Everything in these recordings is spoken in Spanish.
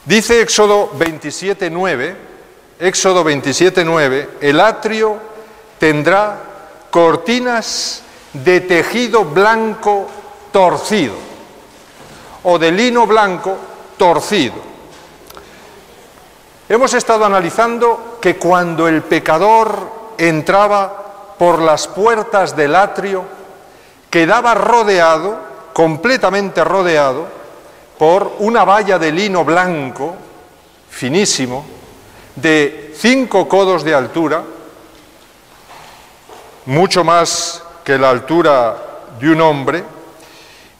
Dice Éxodo 27:9, el atrio tendrá cortinas de tejido blanco torcido, o de lino blanco torcido. Hemos estado analizando que cuando el pecador entraba por las puertas del atrio, quedaba rodeado, completamente rodeado, por una valla de lino blanco, finísimo, de 5 codos de altura, mucho más que la altura de un hombre.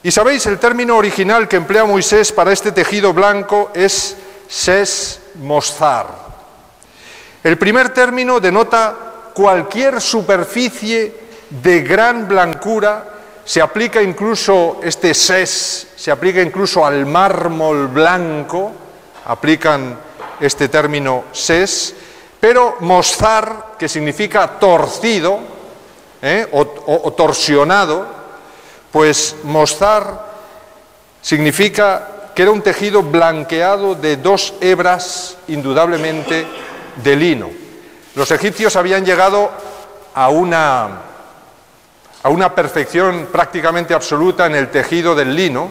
Y sabéis, el término original que emplea Moisés para este tejido blanco es ses mostar. El primer término denota cualquier superficie de gran blancura. Se aplica incluso este ses, se aplica incluso al mármol blanco, aplican este término ses, pero mostar, que significa torcido o torsionado, pues mostar significa que era un tejido blanqueado de 2 hebras, indudablemente de lino. Los egipcios habían llegado a una perfección prácticamente absoluta en el tejido del lino,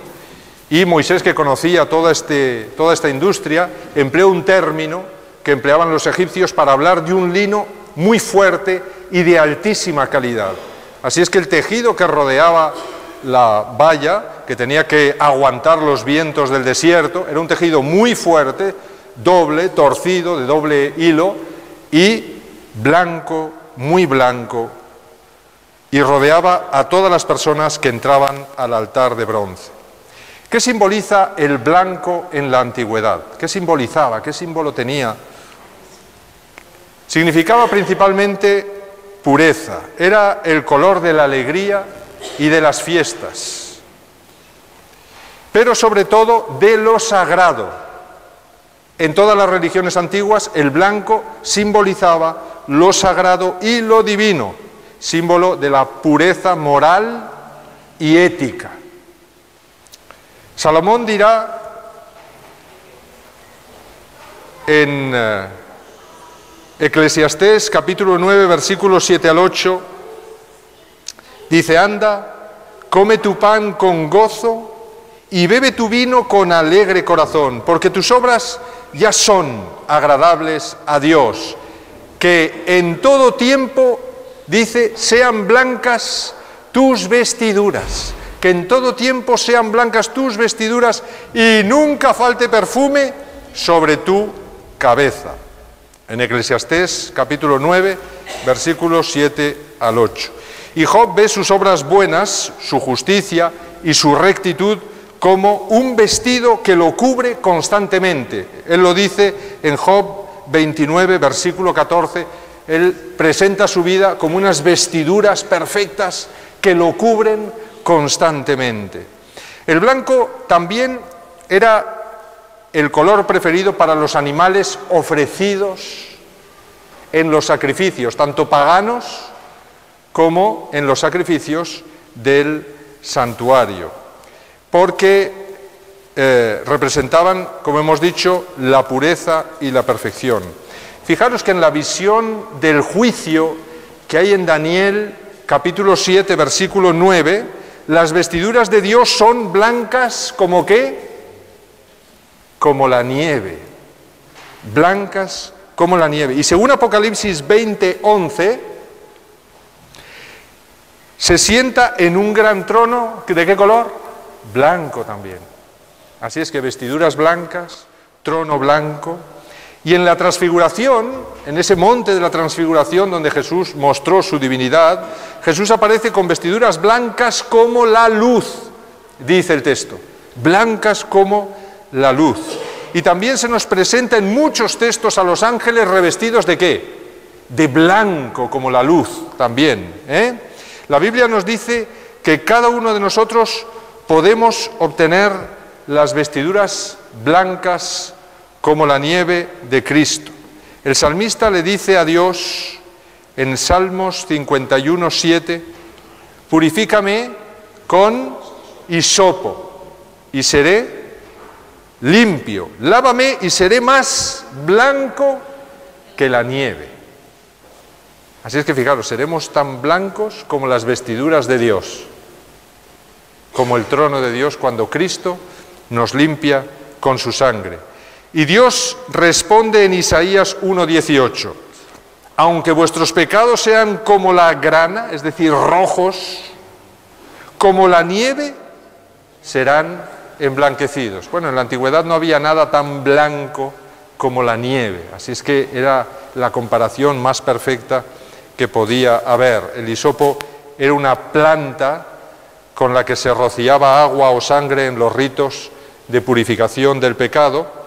y Moisés, que conocía toda esta industria, empleó un término que empleaban los egipcios para hablar de un lino muy fuerte y de altísima calidad. Así es que el tejido que rodeaba la valla, que tenía que aguantar los vientos del desierto, era un tejido muy fuerte, doble, torcido, de doble hilo, y blanco, muy blanco, y rodeaba a todas las personas que entraban al altar de bronce. ¿Qué simboliza el blanco en la antigüedad? ¿Qué simbolizaba? ¿Qué símbolo tenía? Significaba principalmente pureza, era el color de la alegría y de las fiestas, pero sobre todo de lo sagrado. En todas las religiones antiguas el blanco simbolizaba lo sagrado y lo divino, símbolo de la pureza moral y ética. Salomón dirá en Eclesiastés capítulo 9, versículos 7 al 8, dice: anda, come tu pan con gozo y bebe tu vino con alegre corazón, porque tus obras ya son agradables a Dios, que en todo tiempo, dice, sean blancas tus vestiduras, que en todo tiempo sean blancas tus vestiduras y nunca falte perfume sobre tu cabeza. En Eclesiastés capítulo 9, versículos 7 al 8. Y Job ve sus obras buenas, su justicia y su rectitud como un vestido que lo cubre constantemente. Él lo dice en Job 29, versículo 14, él presenta su vida como unas vestiduras perfectas que lo cubren constantemente. El blanco también era el color preferido para los animales ofrecidos en los sacrificios, tanto paganos como en los sacrificios del santuario, porque representaban, como hemos dicho, la pureza y la perfección. Fijaros que en la visión del juicio que hay en Daniel, capítulo 7, versículo 9, las vestiduras de Dios son blancas como ¿qué? Como la nieve, blancas como la nieve. Y según Apocalipsis 20, 11, se sienta en un gran trono, ¿de qué color? Blanco también. Así es que vestiduras blancas, trono blanco. Y en la transfiguración, en ese monte de la transfiguración donde Jesús mostró su divinidad, Jesús aparece con vestiduras blancas como la luz, dice el texto, blancas como la luz. Y también se nos presenta en muchos textos a los ángeles revestidos ¿de qué? De blanco como la luz también. La Biblia nos dice que cada uno de nosotros podemos obtener las vestiduras blancas como la nieve de Cristo. El salmista le dice a Dios en Salmos 51, 7, purifícame con hisopo y seré limpio, lávame y seré más blanco que la nieve. Así es que fijaros, seremos tan blancos como las vestiduras de Dios, como el trono de Dios cuando Cristo nos limpia con su sangre. Y Dios responde en Isaías 1:18, aunque vuestros pecados sean como la grana, es decir, rojos, como la nieve, serán emblanquecidos. Bueno, en la antigüedad no había nada tan blanco como la nieve, así es que era la comparación más perfecta que podía haber. El hisopo era una planta con la que se rociaba agua o sangre en los ritos de purificación del pecado,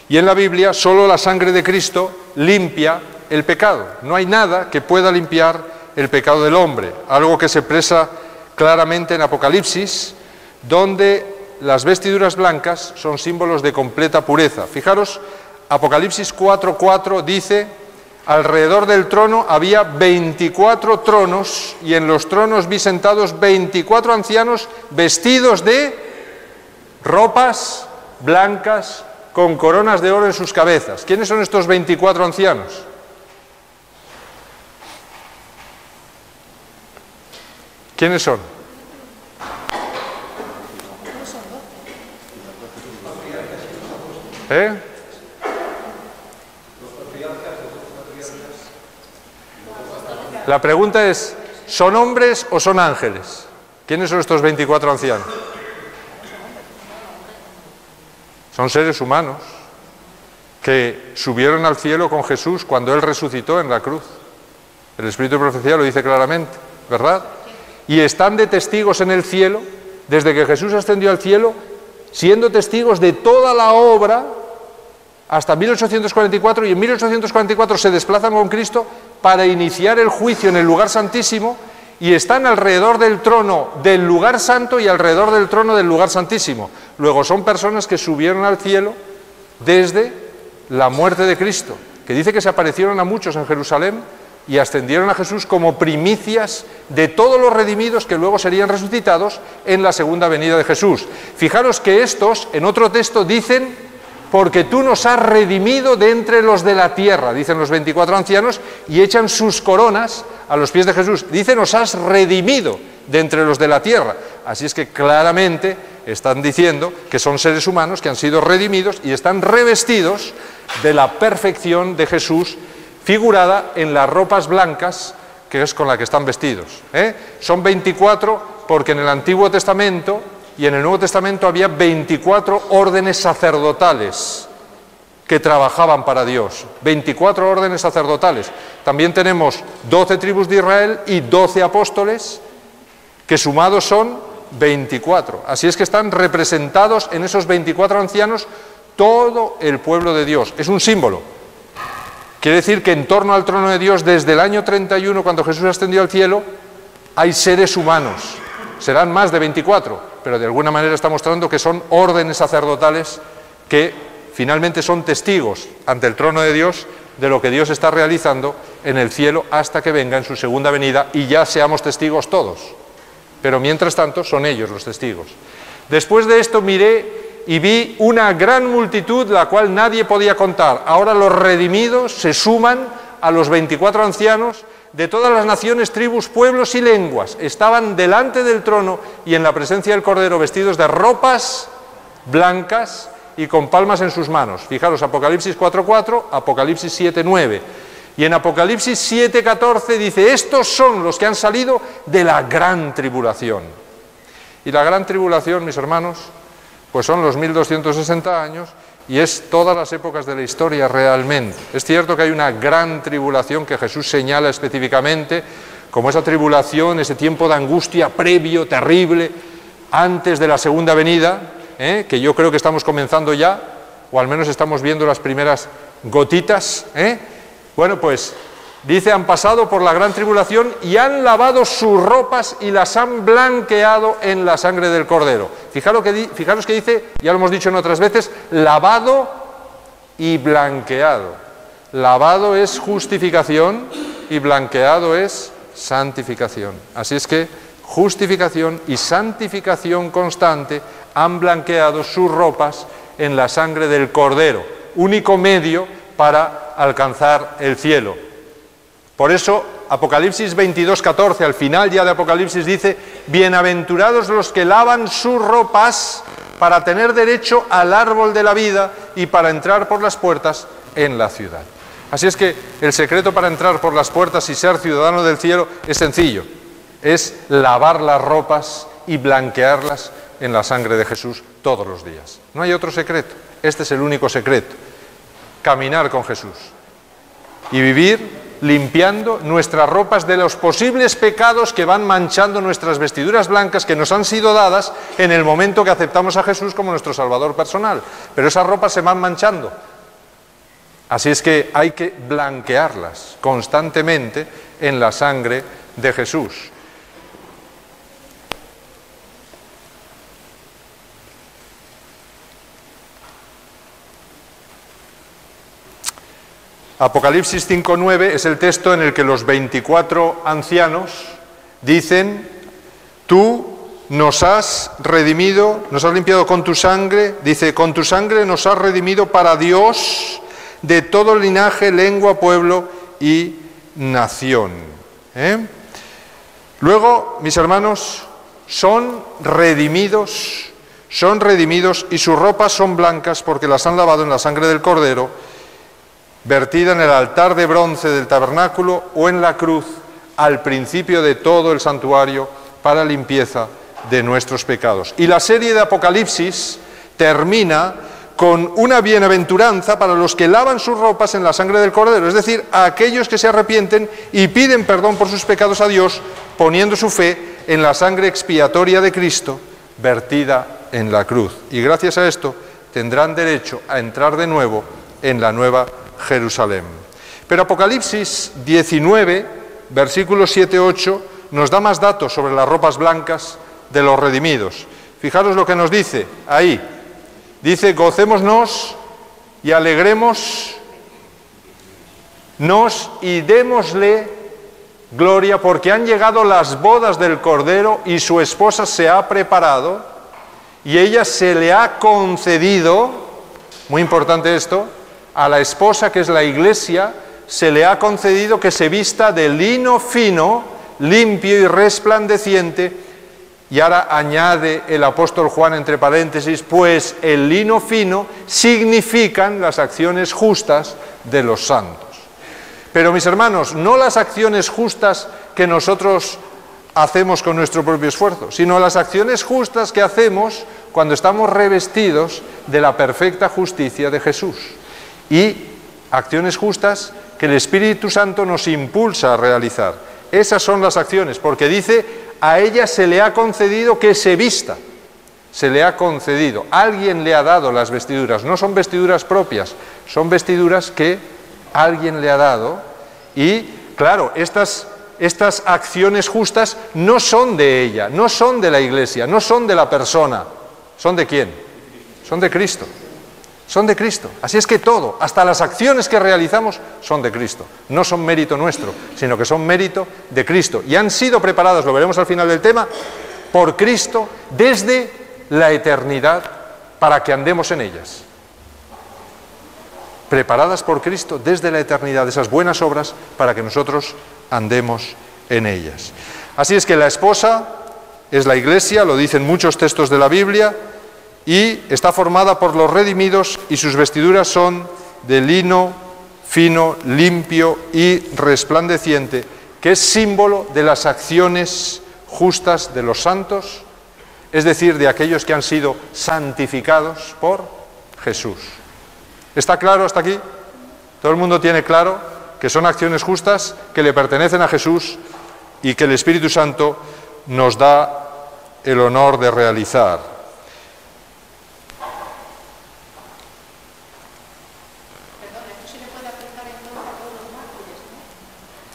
y en la Biblia solo la sangre de Cristo limpia el pecado. No hay nada que pueda limpiar el pecado del hombre, algo que se expresa claramente en Apocalipsis, donde las vestiduras blancas son símbolos de completa pureza. Fijaros, Apocalipsis 4:4 dice: alrededor del trono había 24 tronos, y en los tronos vi sentados 24 ancianos vestidos de ropas blancas con coronas de oro en sus cabezas. ¿Quiénes son estos 24 ancianos? ¿Quiénes son? La pregunta es, ¿son hombres o son ángeles? ¿Quiénes son estos 24 ancianos? Son seres humanos que subieron al cielo con Jesús cuando Él resucitó en la cruz. El Espíritu de Profecía lo dice claramente, ¿verdad? Y están de testigos en el cielo, desde que Jesús ascendió al cielo, siendo testigos de toda la obra hasta 1844, y en 1844 se desplazan con Cristo para iniciar el juicio en el lugar santísimo, y están alrededor del trono del lugar santo y alrededor del trono del lugar santísimo. Luego son personas que subieron al cielo desde la muerte de Cristo, que dice que se aparecieron a muchos en Jerusalén y ascendieron a Jesús como primicias de todos los redimidos que luego serían resucitados en la segunda venida de Jesús. Fijaros que estos, en otro texto, dicen: porque tú nos has redimido de entre los de la tierra, dicen los 24 ancianos, y echan sus coronas a los pies de Jesús. Dice: nos has redimido de entre los de la tierra. Así es que claramente están diciendo que son seres humanos que han sido redimidos y están revestidos de la perfección de Jesús, figurada en las ropas blancas, que es con la que están vestidos. Son 24 porque en el Antiguo Testamento y en el Nuevo Testamento había 24 órdenes sacerdotales que trabajaban para Dios. 24 órdenes sacerdotales. También tenemos 12 tribus de Israel y 12 apóstoles, que sumados son 24. Así es que están representados en esos 24 ancianos todo el pueblo de Dios. Es un símbolo. Quiere decir que en torno al trono de Dios, desde el año 31, cuando Jesús ascendió al cielo, hay seres humanos. Serán más de 24, pero de alguna manera está mostrando que son órdenes sacerdotales que finalmente son testigos ante el trono de Dios de lo que Dios está realizando en el cielo hasta que venga en su segunda venida y ya seamos testigos todos. Pero mientras tanto son ellos los testigos. Después de esto miré y vi una gran multitud, la cual nadie podía contar. Ahora los redimidos se suman a los 24 ancianos de todas las naciones, tribus, pueblos y lenguas. Estaban delante del trono y en la presencia del Cordero, vestidos de ropas blancas y con palmas en sus manos. Fijaros, Apocalipsis 4:4, Apocalipsis 7:9. Y en Apocalipsis 7:14 dice: estos son los que han salido de la gran tribulación. Y la gran tribulación, mis hermanos, pues son los 1260 años, y es todas las épocas de la historia realmente. Es cierto que hay una gran tribulación que Jesús señala específicamente, como esa tribulación, ese tiempo de angustia previo, terrible, antes de la segunda venida, que yo creo que estamos comenzando ya, o al menos estamos viendo las primeras gotitas. Bueno, pues dice: han pasado por la gran tribulación y han lavado sus ropas y las han blanqueado en la sangre del Cordero. Fijaros que dice, ya lo hemos dicho en otras veces, lavado y blanqueado. Lavado es justificación y blanqueado es santificación. Así es que justificación y santificación constante han blanqueado sus ropas en la sangre del Cordero, único medio para alcanzar el cielo. Por eso, Apocalipsis 22:14, al final ya de Apocalipsis dice: bienaventurados los que lavan sus ropas para tener derecho al árbol de la vida y para entrar por las puertas en la ciudad. Así es que el secreto para entrar por las puertas y ser ciudadano del cielo es sencillo, es lavar las ropas y blanquearlas en la sangre de Jesús todos los días. No hay otro secreto, este es el único secreto: caminar con Jesús y vivir limpiando nuestras ropas de los posibles pecados que van manchando nuestras vestiduras blancas que nos han sido dadas en el momento que aceptamos a Jesús como nuestro Salvador personal. Pero esas ropas se van manchando. Así es que hay que blanquearlas constantemente en la sangre de Jesús. Apocalipsis 5:9 es el texto en el que los 24 ancianos dicen: tú nos has redimido, nos has limpiado con tu sangre, dice, con tu sangre nos has redimido para Dios de todo linaje, lengua, pueblo y nación. Luego, mis hermanos, son redimidos y sus ropas son blancas porque las han lavado en la sangre del Cordero, vertida en el altar de bronce del tabernáculo o en la cruz al principio de todo el santuario para limpieza de nuestros pecados. Y la serie de Apocalipsis termina con una bienaventuranza para los que lavan sus ropas en la sangre del Cordero, es decir, a aquellos que se arrepienten y piden perdón por sus pecados a Dios, poniendo su fe en la sangre expiatoria de Cristo vertida en la cruz. Y gracias a esto tendrán derecho a entrar de nuevo en la nueva Jerusalén. Pero Apocalipsis 19, versículos 7-8, nos da más datos sobre las ropas blancas de los redimidos. Fijaros lo que nos dice ahí. Dice: gocémonos y alegrémonos y démosle gloria, porque han llegado las bodas del Cordero y su esposa se ha preparado y ella se le ha concedido, muy importante esto, a la esposa, que es la Iglesia, se le ha concedido que se vista de lino fino, limpio y resplandeciente. Y ahora añade el apóstol Juan entre paréntesis: pues el lino fino significan las acciones justas de los santos. Pero, mis hermanos, no las acciones justas que nosotros hacemos con nuestro propio esfuerzo, sino las acciones justas que hacemos cuando estamos revestidos de la perfecta justicia de Jesús. Y acciones justas que el Espíritu Santo nos impulsa a realizar. Esas son las acciones, porque dice: a ella se le ha concedido que se vista. Se le ha concedido. Alguien le ha dado las vestiduras. No son vestiduras propias, son vestiduras que alguien le ha dado. Y, claro, estas acciones justas no son de ella, no son de la Iglesia, no son de la persona. ¿Son de quién? Son de Cristo. Son de Cristo. Así es que todo, hasta las acciones que realizamos, son de Cristo. No son mérito nuestro, sino que son mérito de Cristo. Y han sido preparadas, lo veremos al final del tema, por Cristo desde la eternidad para que andemos en ellas. Preparadas por Cristo desde la eternidad, esas buenas obras para que nosotros andemos en ellas. Así es que la esposa es la Iglesia, lo dicen muchos textos de la Biblia, y está formada por los redimidos y sus vestiduras son de lino fino, limpio y resplandeciente, que es símbolo de las acciones justas de los santos, es decir, de aquellos que han sido santificados por Jesús. ¿Está claro hasta aquí? ¿Todo el mundo tiene claro que son acciones justas que le pertenecen a Jesús y que el Espíritu Santo nos da el honor de realizar?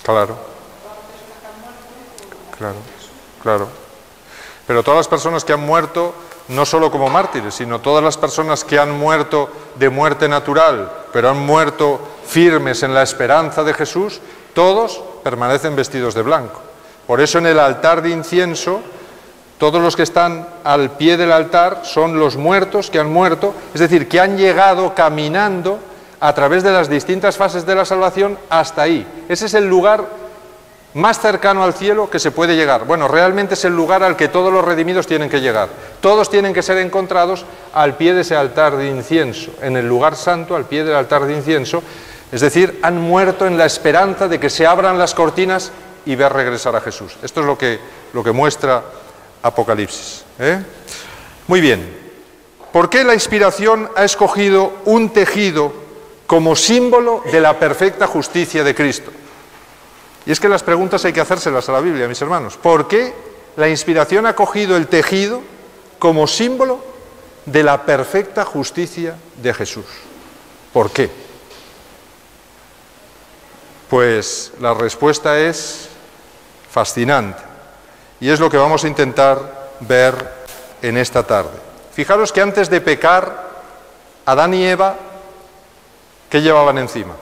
Claro, claro. Pero todas las personas que han muerto, no solo como mártires, sino todas las personas que han muerto de muerte natural, pero han muerto firmes en la esperanza de Jesús, todos permanecen vestidos de blanco. Por eso en el altar de incienso Todos los que están al pie del altar son los muertos que han muerto, es decir, que han llegado caminando a través de las distintas fases de la salvación hasta ahí. Ese es el lugar más cercano al cielo que se puede llegar. Bueno, realmente es el lugar al que todos los redimidos tienen que llegar. Todos tienen que ser encontrados al pie de ese altar de incienso, en el lugar santo, al pie del altar de incienso. Es decir, han muerto en la esperanza de que se abran las cortinas y ver regresar a Jesús. Esto es lo que muestra Apocalipsis. Muy bien. ¿Por qué la inspiración ha escogido un tejido como símbolo de la perfecta justicia de Cristo? Y es que las preguntas hay que hacérselas a la Biblia, mis hermanos. ¿Por qué la inspiración ha cogido el tejido como símbolo de la perfecta justicia de Jesús? ¿Por qué? Pues la respuesta es fascinante. Y es lo que vamos a intentar ver en esta tarde. Fijaros que antes de pecar, Adán y Eva, ¿qué llevaban encima?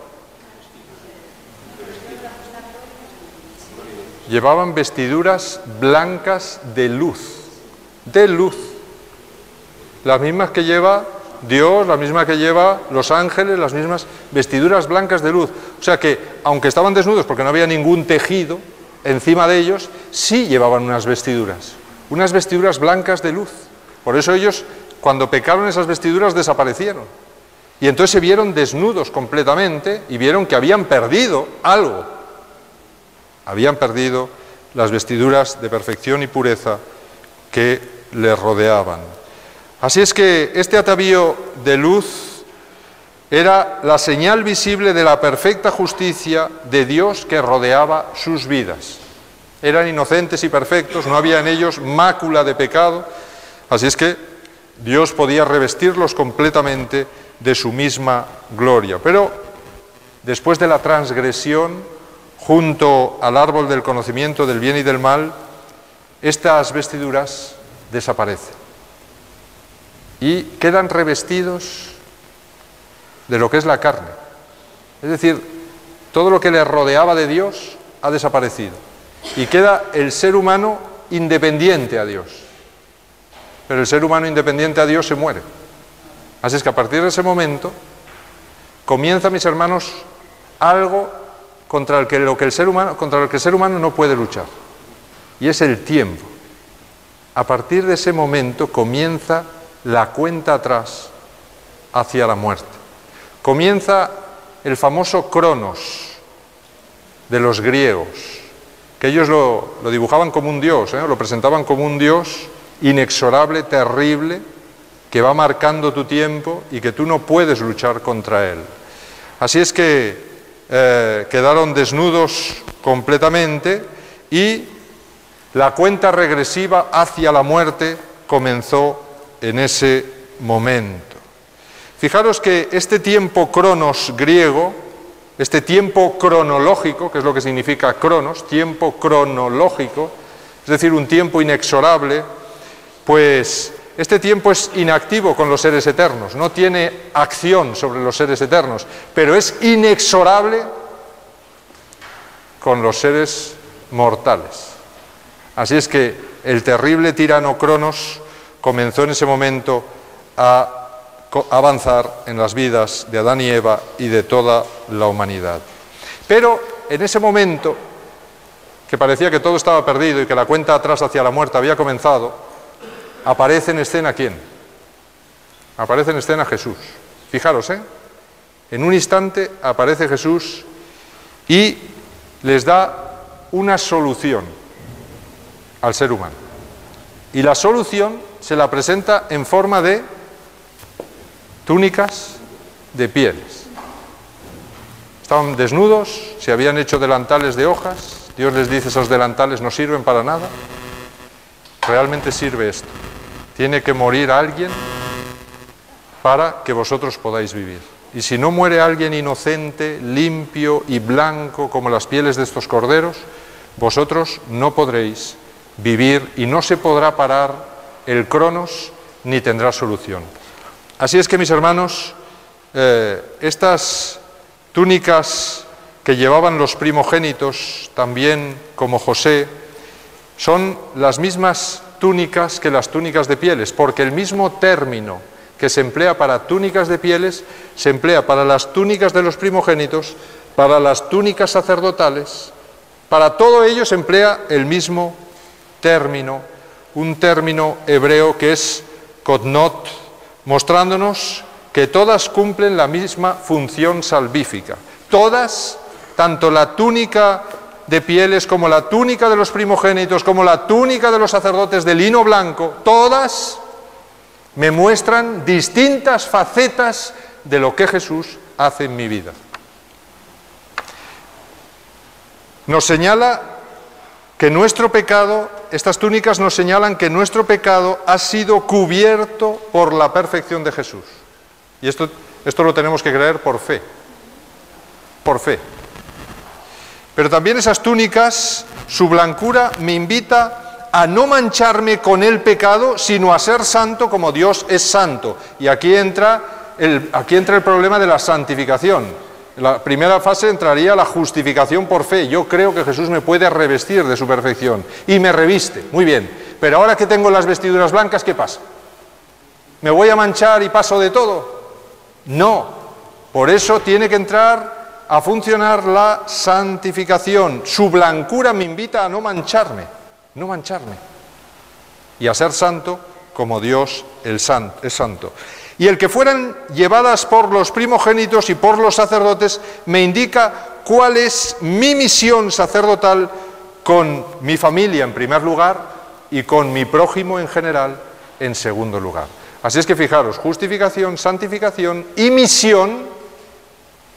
Llevaban vestiduras blancas de luz, las mismas que lleva Dios, las mismas que lleva los ángeles, las mismas vestiduras blancas de luz. O sea que, aunque estaban desnudos porque no había ningún tejido encima de ellos, sí llevaban unas vestiduras blancas de luz. Por eso ellos, cuando pecaron, esas vestiduras desaparecieron. Y entonces se vieron desnudos completamente y vieron que habían perdido algo. Habían perdido las vestiduras de perfección y pureza que les rodeaban. Así es que este atavío de luz era la señal visible de la perfecta justicia de Dios que rodeaba sus vidas. Eran inocentes y perfectos, no había en ellos mácula de pecado, así es que Dios podía revestirlos completamente de su misma gloria. Pero después de la transgresión, junto al árbol del conocimiento del bien y del mal, estas vestiduras desaparecen y quedan revestidos de lo que es la carne. Es decir, todo lo que le rodeaba de Dios ha desaparecido y queda el ser humano independiente a Dios. Pero el ser humano independiente a Dios se muere. Así es que a partir de ese momento comienza, mis hermanos, algo contra el que el ser humano no puede luchar, y es el tiempo. A partir de ese momento comienza la cuenta atrás hacia la muerte. Comienza el famoso Cronos de los griegos, que ellos lo dibujaban como un dios, lo presentaban como un dios inexorable, terrible, que va marcando tu tiempo y que tú no puedes luchar contra él. Así es que quedaron desnudos completamente y la cuenta regresiva hacia la muerte comenzó en ese momento. Fijaros que este tiempo cronos griego, este tiempo cronológico, que es lo que significa cronos, tiempo cronológico, es decir, un tiempo inexorable, pues este tiempo es inactivo con los seres eternos, no tiene acción sobre los seres eternos, pero es inexorable con los seres mortales. Así es que el terrible tirano Cronos comenzó en ese momento a avanzar en las vidas de Adán y Eva y de toda la humanidad. Pero en ese momento, que parecía que todo estaba perdido y que la cuenta atrás hacia la muerte había comenzado, aparece en escena ¿quién? Aparece en escena Jesús. Fijaros, en un instante aparece Jesús y les da una solución al ser humano. Y la solución se la presenta en forma de túnicas de pieles. Estaban desnudos, se habían hecho delantales de hojas. Dios les dice, esos delantales no sirven para nada. Realmente sirve esto. Tiene que morir alguien para que vosotros podáis vivir. Y si no muere alguien inocente, limpio y blanco como las pieles de estos corderos, vosotros no podréis vivir y no se podrá parar el Cronos ni tendrá solución. Así es que, mis hermanos, estas túnicas que llevaban los primogénitos, también como José, son las mismas túnicas que las túnicas de pieles, porque el mismo término que se emplea para túnicas de pieles se emplea para las túnicas de los primogénitos, para las túnicas sacerdotales, para todo ello se emplea el mismo término, un término hebreo que es kodnot, mostrándonos que todas cumplen la misma función salvífica. Todas, tanto la túnica de pieles como la túnica de los primogénitos, como la túnica de los sacerdotes de lino blanco, todas me muestran distintas facetas de lo que Jesús hace en mi vida. Nos señala que nuestro pecado, estas túnicas nos señalan que nuestro pecado ha sido cubierto por la perfección de Jesús. Y esto lo tenemos que creer por fe. Por fe. Pero también esas túnicas, su blancura me invita a no mancharme con el pecado, sino a ser santo como Dios es santo. Y aquí entra el problema de la santificación. En la primera fase entraría la justificación por fe. Yo creo que Jesús me puede revestir de su perfección. Y me reviste. Muy bien. Pero ahora que tengo las vestiduras blancas, ¿qué pasa? ¿Me voy a manchar y paso de todo? No. Por eso tiene que entrar a funcionar la santificación. Su blancura me invita a no mancharme. No mancharme. Y a ser santo como Dios es santo. Y el que fueran llevadas por los primogénitos y por los sacerdotes me indica cuál es mi misión sacerdotal con mi familia en primer lugar y con mi prójimo en general en segundo lugar. Así es que fijaros, justificación, santificación y misión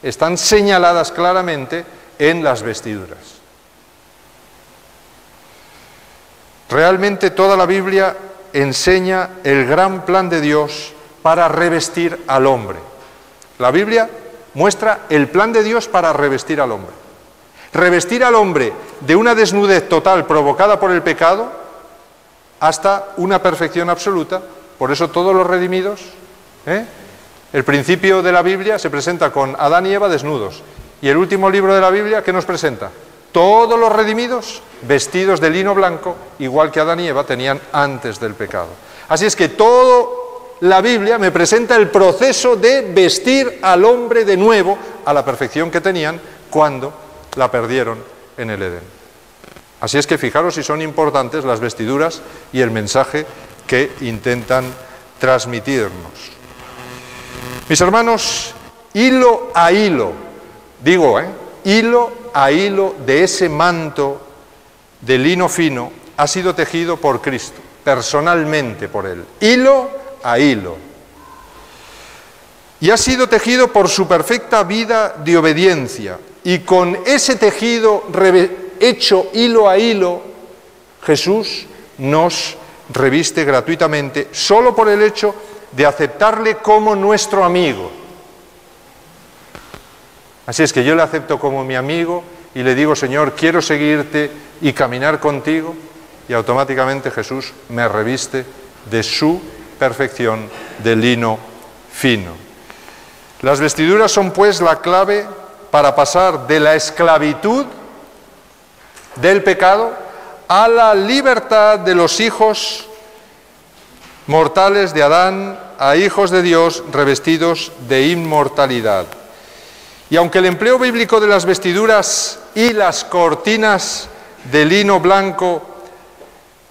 están señaladas claramente en las vestiduras. Realmente toda la Biblia enseña el gran plan de Dios para revestir al hombre. La Biblia muestra el plan de Dios para revestir al hombre. Revestir al hombre de una desnudez total provocada por el pecado hasta una perfección absoluta. Por eso todos los redimidos, el principio de la Biblia se presenta con Adán y Eva desnudos. Y el último libro de la Biblia, ¿qué nos presenta? Todos los redimidos vestidos de lino blanco, igual que Adán y Eva tenían antes del pecado. Así es que toda la Biblia me presenta el proceso de vestir al hombre de nuevo a la perfección que tenían cuando la perdieron en el Edén. Así es que fijaros si son importantes las vestiduras y el mensaje que intentan transmitirnos. Mis hermanos, hilo a hilo, hilo a hilo de ese manto de lino fino ha sido tejido por Cristo, personalmente por Él, hilo a hilo. Y ha sido tejido por su perfecta vida de obediencia. Y con ese tejido hecho hilo a hilo, Jesús nos reviste gratuitamente solo por el hecho de aceptarle como nuestro amigo. Así es que yo le acepto como mi amigo y le digo, Señor, quiero seguirte y caminar contigo, y automáticamente Jesús me reviste de su perfección de lino fino. Las vestiduras son pues la clave para pasar de la esclavitud del pecado a la libertad de los hijos mortales de Adán, a hijos de Dios revestidos de inmortalidad. Y aunque el empleo bíblico de las vestiduras y las cortinas de lino blanco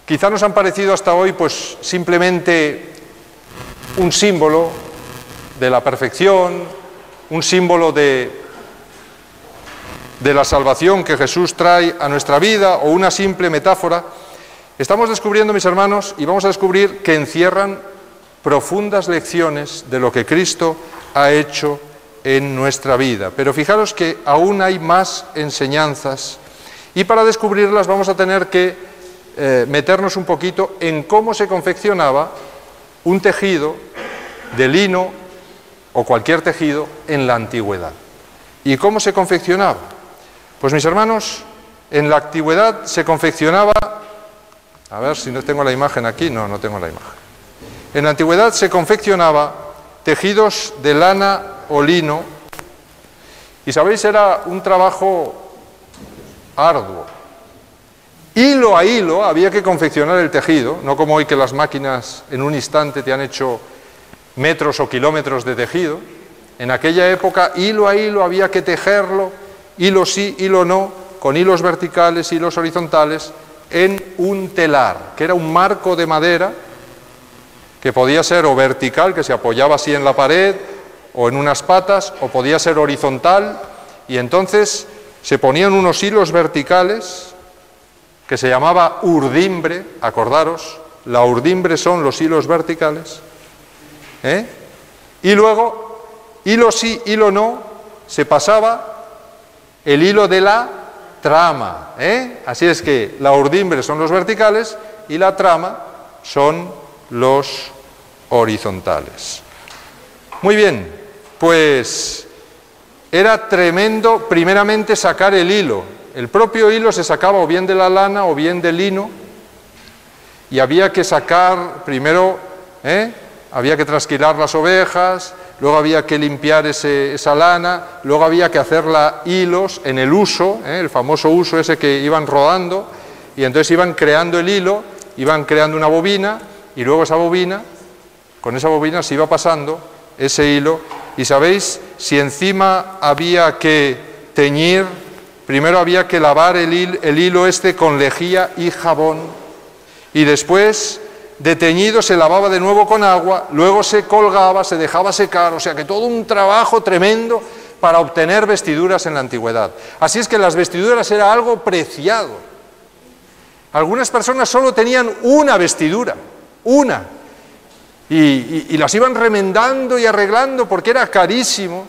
quizá nos han parecido hasta hoy pues simplemente un símbolo de la perfección, un símbolo de la salvación que Jesús trae a nuestra vida o una simple metáfora, estamos descubriendo, mis hermanos, y vamos a descubrir que encierran profundas lecciones de lo que Cristo ha hecho en nuestra vida. Pero fijaros que aún hay más enseñanzas y para descubrirlas vamos a tener que meternos un poquito en cómo se confeccionaba un tejido de lino o cualquier tejido en la antigüedad. ¿Y cómo se confeccionaba? Pues mis hermanos, en la antigüedad se confeccionaba, a ver si no tengo la imagen aquí, no tengo la imagen. En la antigüedad se confeccionaba tejidos de lana o lino, y sabéis, era un trabajo arduo. hilo a hilo había que confeccionar el tejido, no como hoy que las máquinas en un instante te han hecho metros o kilómetros de tejido. En aquella época, hilo a hilo había que tejerlo, hilo sí, hilo no, con hilos verticales, hilos horizontales, en un telar, que era un marco de madera, que podía ser o vertical, que se apoyaba así en la pared, o en unas patas, o podía ser horizontal, y entonces se ponían unos hilos verticales, que se llamaba urdimbre, acordaros, la urdimbre son los hilos verticales, y luego, hilo sí, hilo no, se pasaba el hilo de la trama, así es que la urdimbre son los verticales y la trama son los horizontales. Muy bien, pues era tremendo primeramente sacar el hilo. El propio hilo se sacaba o bien de la lana o bien del lino, y había que sacar primero, había que trasquilar las ovejas, luego había que limpiar esa lana, luego había que hacerla hilos en el uso, el famoso uso ese que iban rodando, y entonces iban creando el hilo, iban creando una bobina, y luego esa bobina, con esa bobina se iba pasando ese hilo, y sabéis, si encima había que teñir, primero había que lavar el hilo este con lejía y jabón, y después de teñido se lavaba de nuevo con agua, luego se colgaba, se dejaba secar, o sea que todo un trabajo tremendo para obtener vestiduras en la antigüedad. Así es que las vestiduras era algo preciado. Algunas personas solo tenían una vestidura, una, y las iban remendando y arreglando porque era carísimo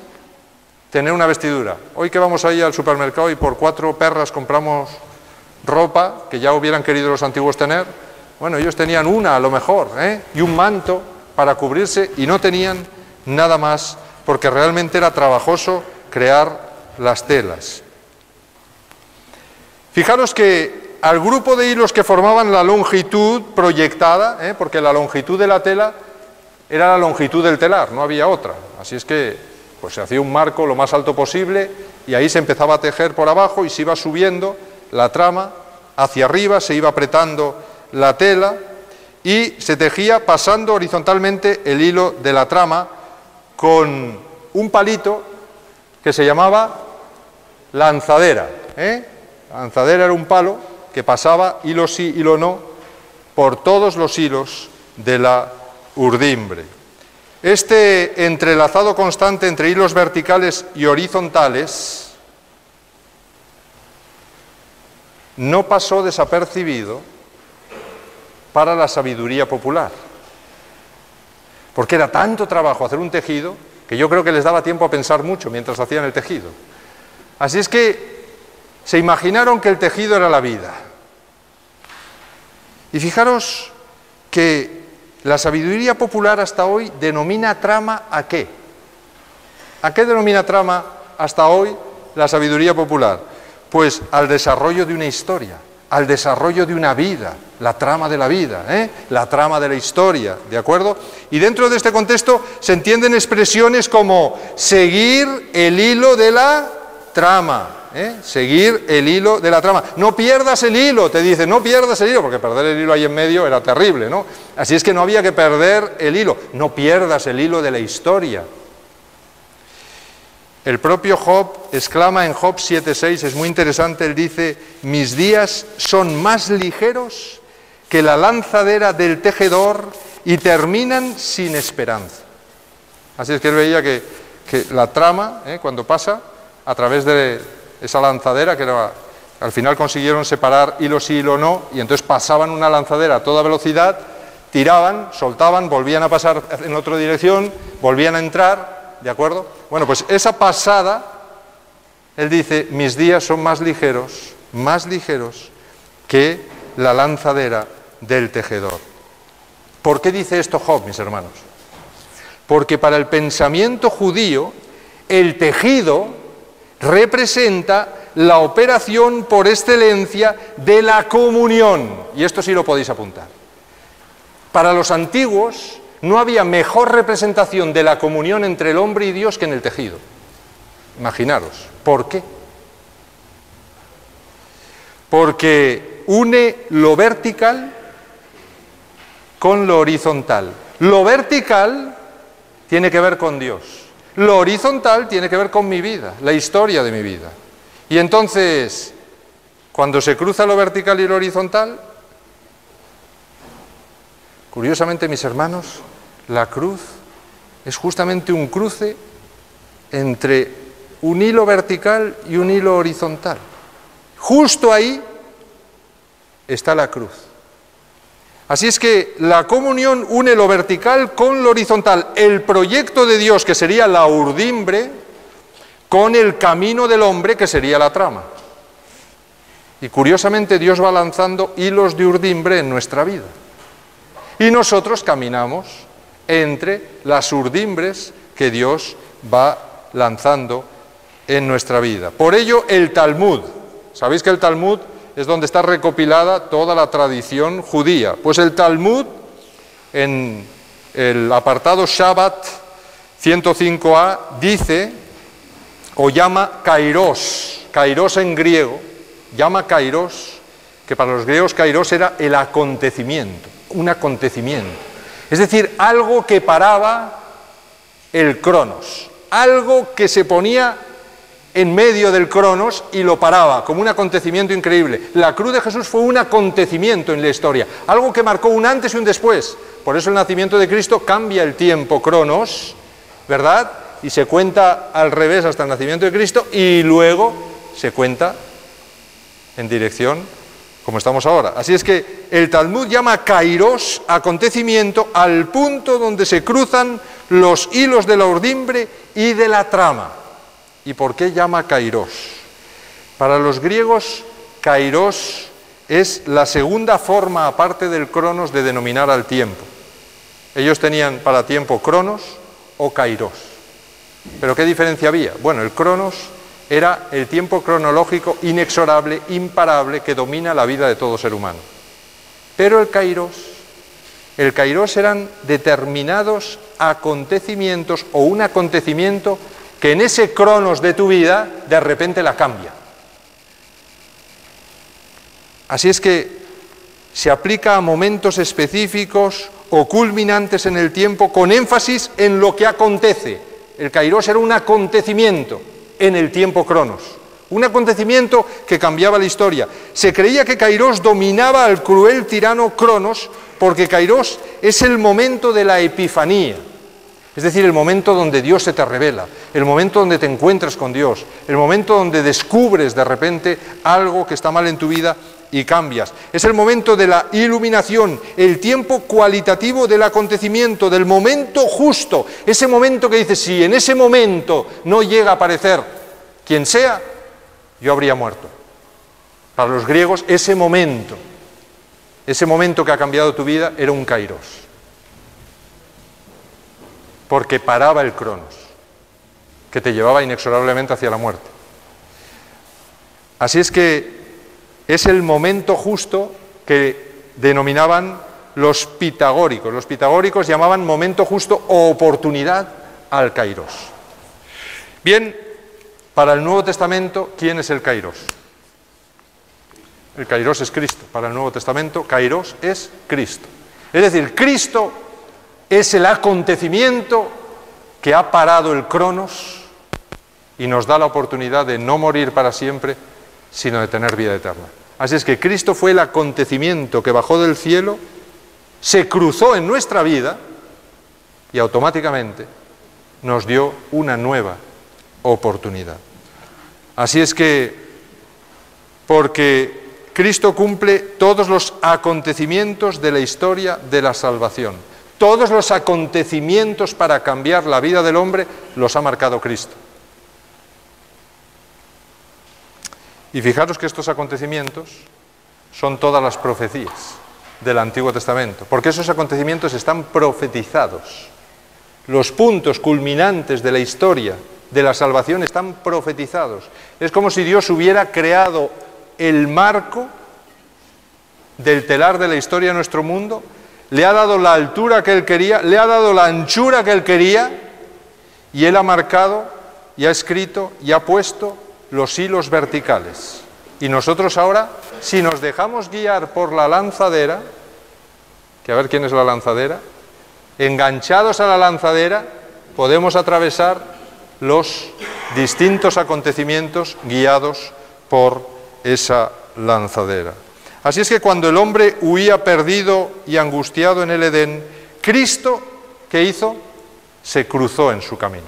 tener una vestidura. Hoy que vamos ahí al supermercado y por 4 perras compramos ropa que ya hubieran querido los antiguos tener, bueno, ellos tenían una a lo mejor, y un manto para cubrirse, y no tenían nada más, porque realmente era trabajoso crear las telas. Fijaros que al grupo de hilos que formaban la longitud proyectada, porque la longitud de la tela era la longitud del telar, no había otra, así es que pues se hacía un marco lo más alto posible y ahí se empezaba a tejer por abajo y se iba subiendo la trama hacia arriba, se iba apretando la tela y se tejía pasando horizontalmente el hilo de la trama con un palito que se llamaba lanzadera. La lanzadera era un palo que pasaba hilo sí, hilo no, por todos los hilos de la urdimbre. Este entrelazado constante entre hilos verticales y horizontales no pasó desapercibido para la sabiduría popular, porque era tanto trabajo hacer un tejido que yo creo que les daba tiempo a pensar mucho mientras hacían el tejido. Así es que se imaginaron que el tejido era la vida. Y fijaros que la sabiduría popular hasta hoy denomina trama ¿a qué? ¿A qué denomina trama hasta hoy la sabiduría popular? Pues al desarrollo de una historia, al desarrollo de una vida, la trama de la vida, la trama de la historia, ¿de acuerdo? Y dentro de este contexto se entienden expresiones como seguir el hilo de la trama, seguir el hilo de la trama. No pierdas el hilo, te dice, no pierdas el hilo, porque perder el hilo ahí en medio era terrible, ¿no? Así es que no había que perder el hilo, no pierdas el hilo de la historia. El propio Job exclama en Job 7:6, es muy interesante, él dice, mis días son más ligeros que la lanzadera del tejedor y terminan sin esperanza. Así es que él veía que la trama, cuando pasa a través de esa lanzadera, que era, al final consiguieron separar hilo sí, hilo no, y entonces pasaban una lanzadera a toda velocidad, tiraban, soltaban, volvían a pasar en otra dirección, volvían a entrar, ¿de acuerdo? Bueno, pues esa pasada, él dice, mis días son más ligeros que la lanzadera del tejedor. ¿Por qué dice esto Job, mis hermanos? Porque para el pensamiento judío, el tejido representa la operación por excelencia de la comunión, y esto sí lo podéis apuntar. Para los antiguos no había mejor representación de la comunión entre el hombre y Dios que en el tejido. Imaginaros, ¿por qué? Porque une lo vertical con lo horizontal. Lo vertical tiene que ver con Dios. Lo horizontal tiene que ver con mi vida, la historia de mi vida. Y entonces, cuando se cruza lo vertical y lo horizontal, curiosamente, mis hermanos, la cruz es justamente un cruce entre un hilo vertical y un hilo horizontal. Justo ahí está la cruz. Así es que la comunión une lo vertical con lo horizontal, el proyecto de Dios, que sería la urdimbre, con el camino del hombre, que sería la trama. Y curiosamente Dios va lanzando hilos de urdimbre en nuestra vida. Y nosotros caminamos entre las urdimbres que Dios va lanzando en nuestra vida. Por ello el Talmud, ¿sabéis que el Talmud es donde está recopilada toda la tradición judía? Pues el Talmud, en el apartado Shabbat 105a, dice, o llama kairos, kairos en griego, llama kairos, que para los griegos kairos era el acontecimiento, un acontecimiento. Es decir, algo que paraba el cronos, algo que se ponía en medio del cronos y lo paraba, como un acontecimiento increíble. La cruz de Jesús fue un acontecimiento en la historia, algo que marcó un antes y un después. Por eso el nacimiento de Cristo cambia el tiempo cronos, ¿verdad? Y se cuenta al revés hasta el nacimiento de Cristo y luego se cuenta en dirección como estamos ahora. Así es que el Talmud llama kairos, acontecimiento, al punto donde se cruzan los hilos de la urdimbre y de la trama. ¿Y por qué llama kairos? Para los griegos, kairos es la segunda forma, aparte del cronos, de denominar al tiempo. Ellos tenían para tiempo cronos o kairos. ¿Pero qué diferencia había? Bueno, el cronos era el tiempo cronológico inexorable, imparable, que domina la vida de todo ser humano. Pero el kairos eran determinados acontecimientos o un acontecimiento que en ese cronos de tu vida de repente la cambia. Así es que se aplica a momentos específicos o culminantes en el tiempo con énfasis en lo que acontece. El kairos era un acontecimiento en el tiempo cronos, un acontecimiento que cambiaba la historia. Se creía que kairos dominaba al cruel tirano Cronos porque kairos es el momento de la epifanía. Es decir, el momento donde Dios se te revela, el momento donde te encuentras con Dios, el momento donde descubres de repente algo que está mal en tu vida y cambias. Es el momento de la iluminación, el tiempo cualitativo del acontecimiento, del momento justo, ese momento que dices, si en ese momento no llega a aparecer quien sea, yo habría muerto. Para los griegos, ese momento que ha cambiado tu vida era un kairos. Porque paraba el cronos, que te llevaba inexorablemente hacia la muerte. Así es que es el momento justo que denominaban los pitagóricos. Los pitagóricos llamaban momento justo o oportunidad al kairos. Bien, para el Nuevo Testamento, ¿quién es el kairos? El kairos es Cristo. Para el Nuevo Testamento, kairos es Cristo. Es decir, Cristo es el acontecimiento que ha parado el cronos y nos da la oportunidad de no morir para siempre, sino de tener vida eterna. Así es que Cristo fue el acontecimiento que bajó del cielo, se cruzó en nuestra vida y automáticamente nos dio una nueva oportunidad. Así es que, porque Cristo cumple todos los acontecimientos de la historia de la salvación. Todos los acontecimientos para cambiar la vida del hombre los ha marcado Cristo. Y fijaros que estos acontecimientos son todas las profecías del Antiguo Testamento, porque esos acontecimientos están profetizados. Los puntos culminantes de la historia de la salvación están profetizados. Es como si Dios hubiera creado el marco del telar de la historia de nuestro mundo, le ha dado la altura que Él quería, le ha dado la anchura que Él quería, y Él ha marcado, y ha escrito, y ha puesto los hilos verticales. Y nosotros ahora, si nos dejamos guiar por la lanzadera, que a ver quién es la lanzadera, enganchados a la lanzadera, podemos atravesar los distintos acontecimientos guiados por esa lanzadera. Así es que cuando el hombre huía perdido y angustiado en el Edén, Cristo, ¿qué hizo? Se cruzó en su camino.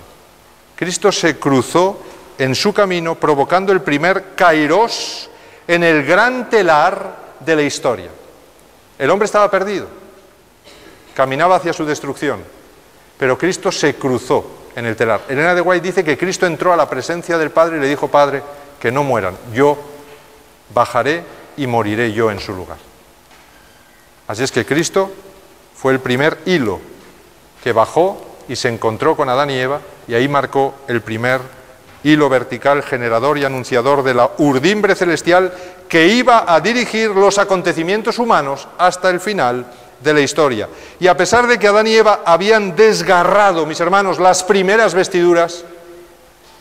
Cristo se cruzó en su camino, provocando el primer kairos en el gran telar de la historia. El hombre estaba perdido, caminaba hacia su destrucción, pero Cristo se cruzó en el telar. Elena de White dice que Cristo entró a la presencia del Padre y le dijo: Padre, que no mueran, yo bajaré y moriré yo en su lugar. Así es que Cristo fue el primer hilo que bajó y se encontró con Adán y Eva, y ahí marcó el primer hilo vertical generador y anunciador de la urdimbre celestial que iba a dirigir los acontecimientos humanos hasta el final de la historia. Y a pesar de que Adán y Eva habían desgarrado, mis hermanos, las primeras vestiduras,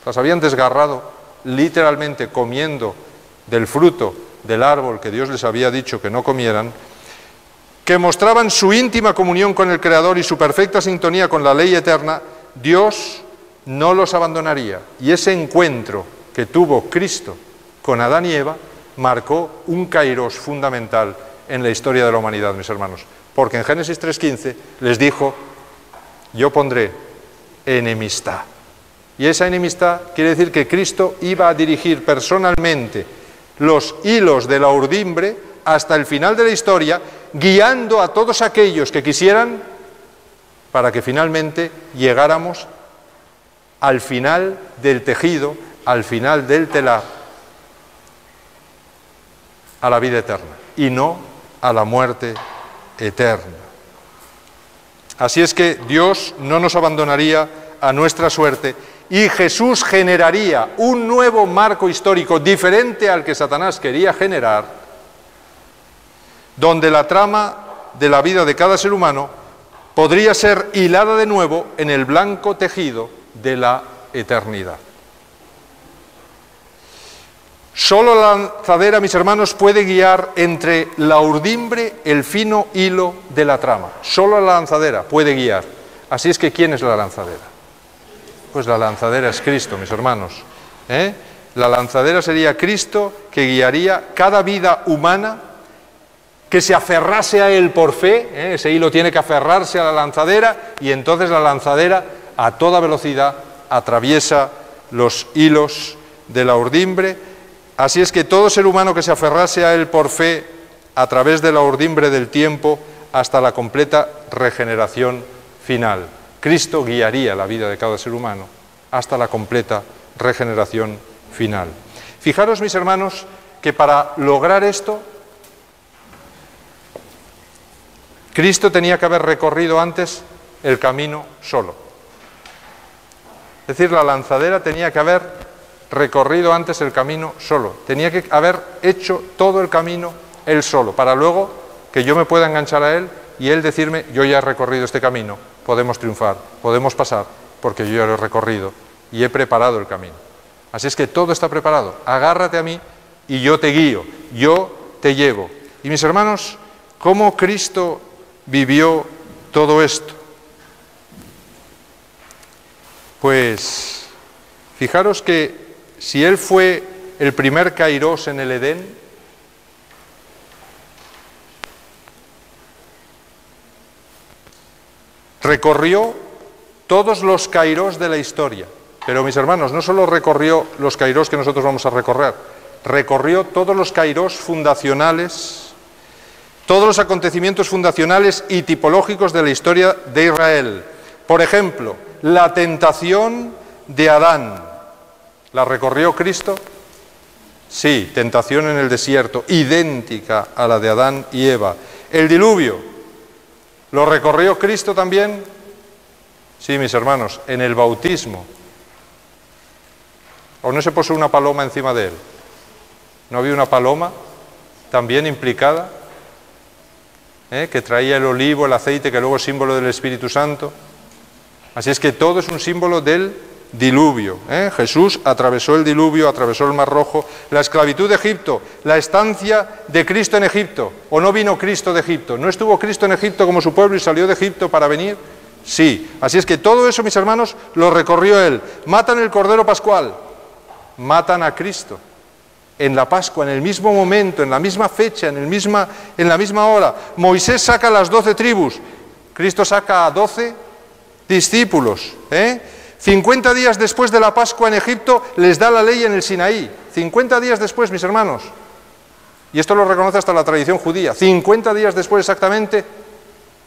las habían desgarrado literalmente comiendo del fruto del árbol que Dios les había dicho que no comieran, que mostraban su íntima comunión con el Creador y su perfecta sintonía con la ley eterna, Dios no los abandonaría. Y ese encuentro que tuvo Cristo con Adán y Eva marcó un kairos fundamental en la historia de la humanidad, mis hermanos. Porque en Génesis 3:15 les dijo: yo pondré enemistad. Y esa enemistad quiere decir que Cristo iba a dirigir personalmente los hilos de la urdimbre hasta el final de la historia, guiando a todos aquellos que quisieran, para que finalmente llegáramos al final del tejido, al final del telar, a la vida eterna, y no a la muerte eterna. Así es que Dios no nos abandonaría a nuestra suerte, y Jesús generaría un nuevo marco histórico diferente al que Satanás quería generar, donde la trama de la vida de cada ser humano podría ser hilada de nuevo en el blanco tejido de la eternidad. Solo la lanzadera, mis hermanos, puede guiar entre la urdimbre el fino hilo de la trama. Solo la lanzadera puede guiar. Así es que, ¿quién es la lanzadera? Pues la lanzadera es Cristo, mis hermanos. La lanzadera sería Cristo, que guiaría cada vida humana que se aferrase a Él por fe. Ese hilo tiene que aferrarse a la lanzadera, y entonces la lanzadera a toda velocidad atraviesa los hilos de la urdimbre. Así es que todo ser humano que se aferrase a Él por fe a través de la urdimbre del tiempo hasta la completa regeneración final. Cristo guiaría la vida de cada ser humano hasta la completa regeneración final. Fijaros, mis hermanos, que para lograr esto, Cristo tenía que haber recorrido antes el camino solo. Es decir, la lanzadera tenía que haber recorrido antes el camino solo. Tenía que haber hecho todo el camino Él solo, para luego que yo me pueda enganchar a Él y Él decirme: yo ya he recorrido este camino, podemos triunfar, podemos pasar, porque yo ya lo he recorrido y he preparado el camino. Así es que todo está preparado. Agárrate a mí y yo te guío, yo te llevo. Y mis hermanos, ¿cómo Cristo vivió todo esto? Pues fijaros que si Él fue el primer kairos en el Edén, recorrió todos los kairos de la historia. Pero, mis hermanos, no solo recorrió los kairos que nosotros vamos a recorrer, recorrió todos los kairos fundacionales, todos los acontecimientos fundacionales y tipológicos de la historia de Israel. Por ejemplo, la tentación de Adán, ¿la recorrió Cristo? Sí, tentación en el desierto, idéntica a la de Adán y Eva. El diluvio, ¿lo recorrió Cristo también? Sí, mis hermanos, en el bautismo. ¿O no se posó una paloma encima de Él? ¿No había una paloma también implicada? Que traía el olivo, el aceite, que luego es símbolo del Espíritu Santo. Así es que todo es un símbolo del diluvio. Jesús atravesó el diluvio, atravesó el Mar Rojo, la esclavitud de Egipto, la estancia de Cristo en Egipto. ¿O no vino Cristo de Egipto? ¿No estuvo Cristo en Egipto como su pueblo y salió de Egipto para venir? Sí. Así es que todo eso, mis hermanos, lo recorrió Él. Matan el Cordero Pascual, matan a Cristo. En la Pascua, en el mismo momento, en la misma fecha, en la misma hora. Moisés saca las 12 tribus, Cristo saca a 12 discípulos. 50 días después de la Pascua en Egipto les da la ley en el Sinaí. 50 días después, mis hermanos. Y esto lo reconoce hasta la tradición judía. 50 días después exactamente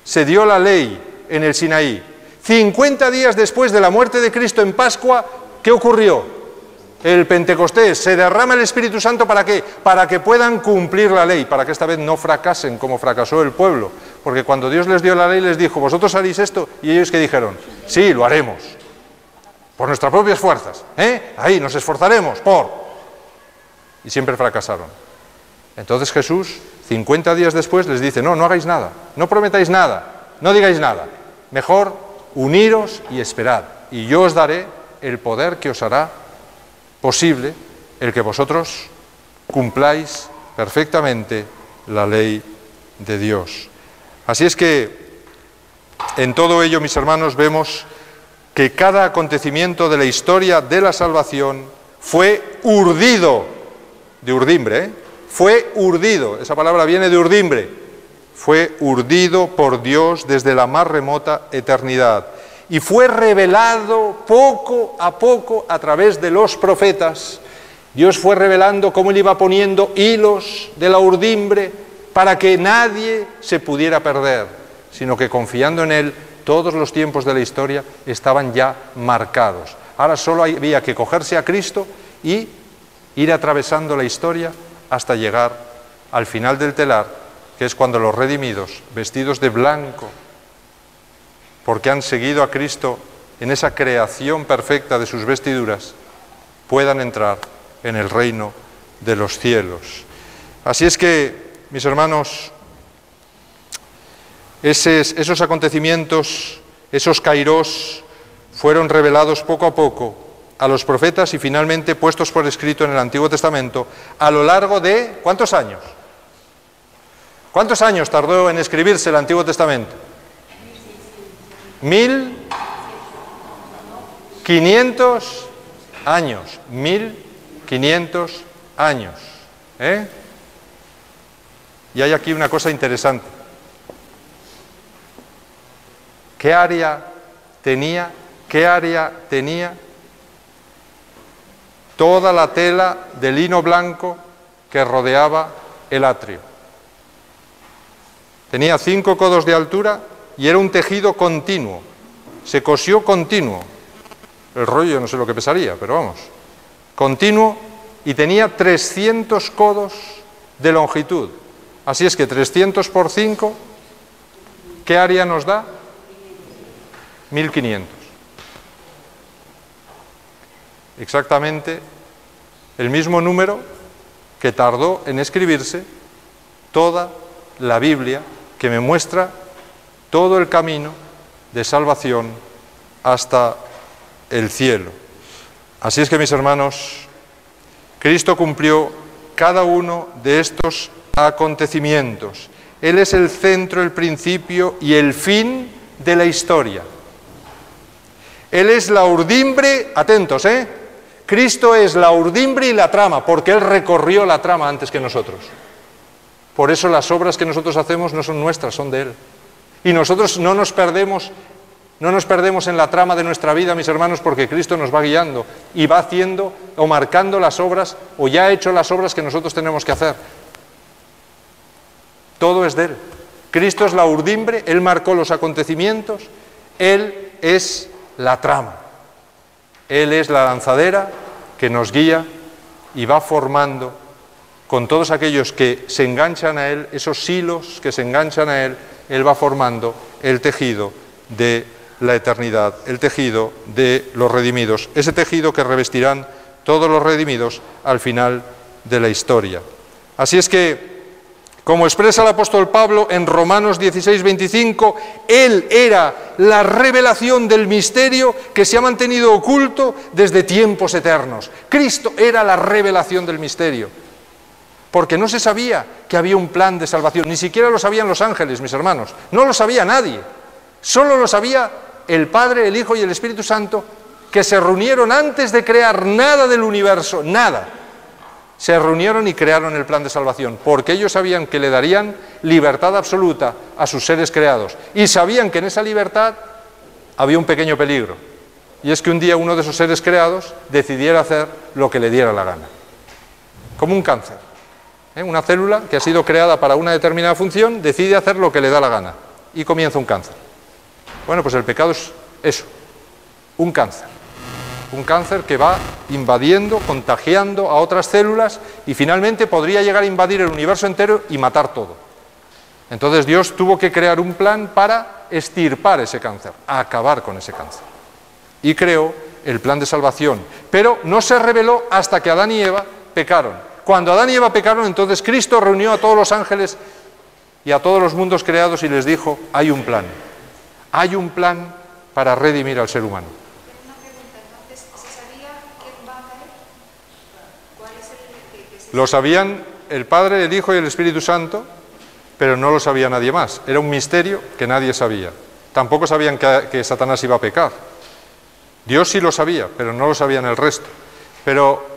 se dio la ley en el Sinaí. 50 días después de la muerte de Cristo en Pascua, ¿qué ocurrió? El Pentecostés, se derrama el Espíritu Santo, ¿para qué? Para que puedan cumplir la ley, para que esta vez no fracasen como fracasó el pueblo. Porque cuando Dios les dio la ley les dijo, vosotros haréis esto, y ellos ¿qué dijeron? Sí, lo haremos, por nuestras propias fuerzas, ahí nos esforzaremos, y siempre fracasaron. Entonces Jesús, 50 días después, les dice, no hagáis nada, no prometáis nada, no digáis nada, mejor uniros y esperad, y yo os daré el poder que os hará posible el que vosotros cumpláis perfectamente la ley de Dios. Así es que en todo ello, mis hermanos, vemos que cada acontecimiento de la historia de la salvación fue urdido, de urdimbre, fue urdido, esa palabra viene de urdimbre, fue urdido por Dios desde la más remota eternidad. Y fue revelado poco a través de los profetas. Dios fue revelando cómo Él iba poniendo hilos de la urdimbre para que nadie se pudiera perder, sino que confiando en Él, todos los tiempos de la historia estaban ya marcados. Ahora solo había que cogerse a Cristo y ir atravesando la historia hasta llegar al final del telar, que es cuando los redimidos, vestidos de blanco, porque han seguido a Cristo en esa creación perfecta de sus vestiduras, puedan entrar en el reino de los cielos. Así es que, mis hermanos, esos acontecimientos, esos kairós, fueron revelados poco a poco a los profetas y finalmente puestos por escrito en el Antiguo Testamento a lo largo de, ¿cuántos años? ¿Cuántos años tardó en escribirse el Antiguo Testamento? 1500 años, 1500 años. Y hay aquí una cosa interesante. ¿Qué área tenía toda la tela de lino blanco que rodeaba el atrio? Tenía 5 codos de altura y era un tejido continuo, se cosió continuo. El rollo no sé lo que pesaría, pero vamos, continuo, y tenía 300 codos de longitud. Así es que 300 por 5, ¿qué área nos da? 1500. Exactamente el mismo número que tardó en escribirse toda la Biblia, que me muestra todo el camino de salvación hasta el cielo. Así es que, mis hermanos, Cristo cumplió cada uno de estos acontecimientos. Él es el centro, el principio y el fin de la historia. Él es la urdimbre, atentos, Cristo es la urdimbre y la trama, porque Él recorrió la trama antes que nosotros. Por eso las obras que nosotros hacemos no son nuestras, son de Él. Y nosotros no nos perdemos en la trama de nuestra vida, mis hermanos, porque Cristo nos va guiando y va haciendo o marcando las obras, o ya ha hecho las obras que nosotros tenemos que hacer. Todo es de Él. Cristo es la urdimbre, Él marcó los acontecimientos, Él es la trama. Él es la lanzadera que nos guía y va formando con todos aquellos que se enganchan a Él, esos hilos que se enganchan a Él, Él va formando el tejido de la eternidad, el tejido de los redimidos, ese tejido que revestirán todos los redimidos al final de la historia. Así es que Como expresa el apóstol Pablo en Romanos 16, 25, Él era la revelación del misterio que se ha mantenido oculto desde tiempos eternos. Cristo era la revelación del misterio, porque no se sabía que había un plan de salvación, ni siquiera lo sabían los ángeles, mis hermanos, no lo sabía nadie, solo lo sabía el Padre, el Hijo y el Espíritu Santo, que se reunieron antes de crear nada del universo, nada. Se reunieron y crearon el plan de salvación, porque ellos sabían que le darían libertad absoluta a sus seres creados, y sabían que en esa libertad había un pequeño peligro, y es que un día uno de esos seres creados decidiera hacer lo que le diera la gana, como un cáncer. Una célula que ha sido creada para una determinada función decide hacer lo que le da la gana, y comienza un cáncer. Bueno, pues el pecado es eso, un cáncer. Un cáncer que va invadiendo, contagiando a otras células y finalmente podría llegar a invadir el universo entero y matar todo. Entonces Dios tuvo que crear un plan para extirpar ese cáncer, acabar con ese cáncer. Y creó el plan de salvación. Pero no se reveló hasta que Adán y Eva pecaron. Cuando Adán y Eva pecaron, entonces Cristo reunió a todos los ángeles y a todos los mundos creados y les dijo, hay un plan para redimir al ser humano. Lo sabían el Padre, el Hijo y el Espíritu Santo, pero no lo sabía nadie más. Era un misterio que nadie sabía. Tampoco sabían que Satanás iba a pecar. Dios sí lo sabía, pero no lo sabían el resto. Pero,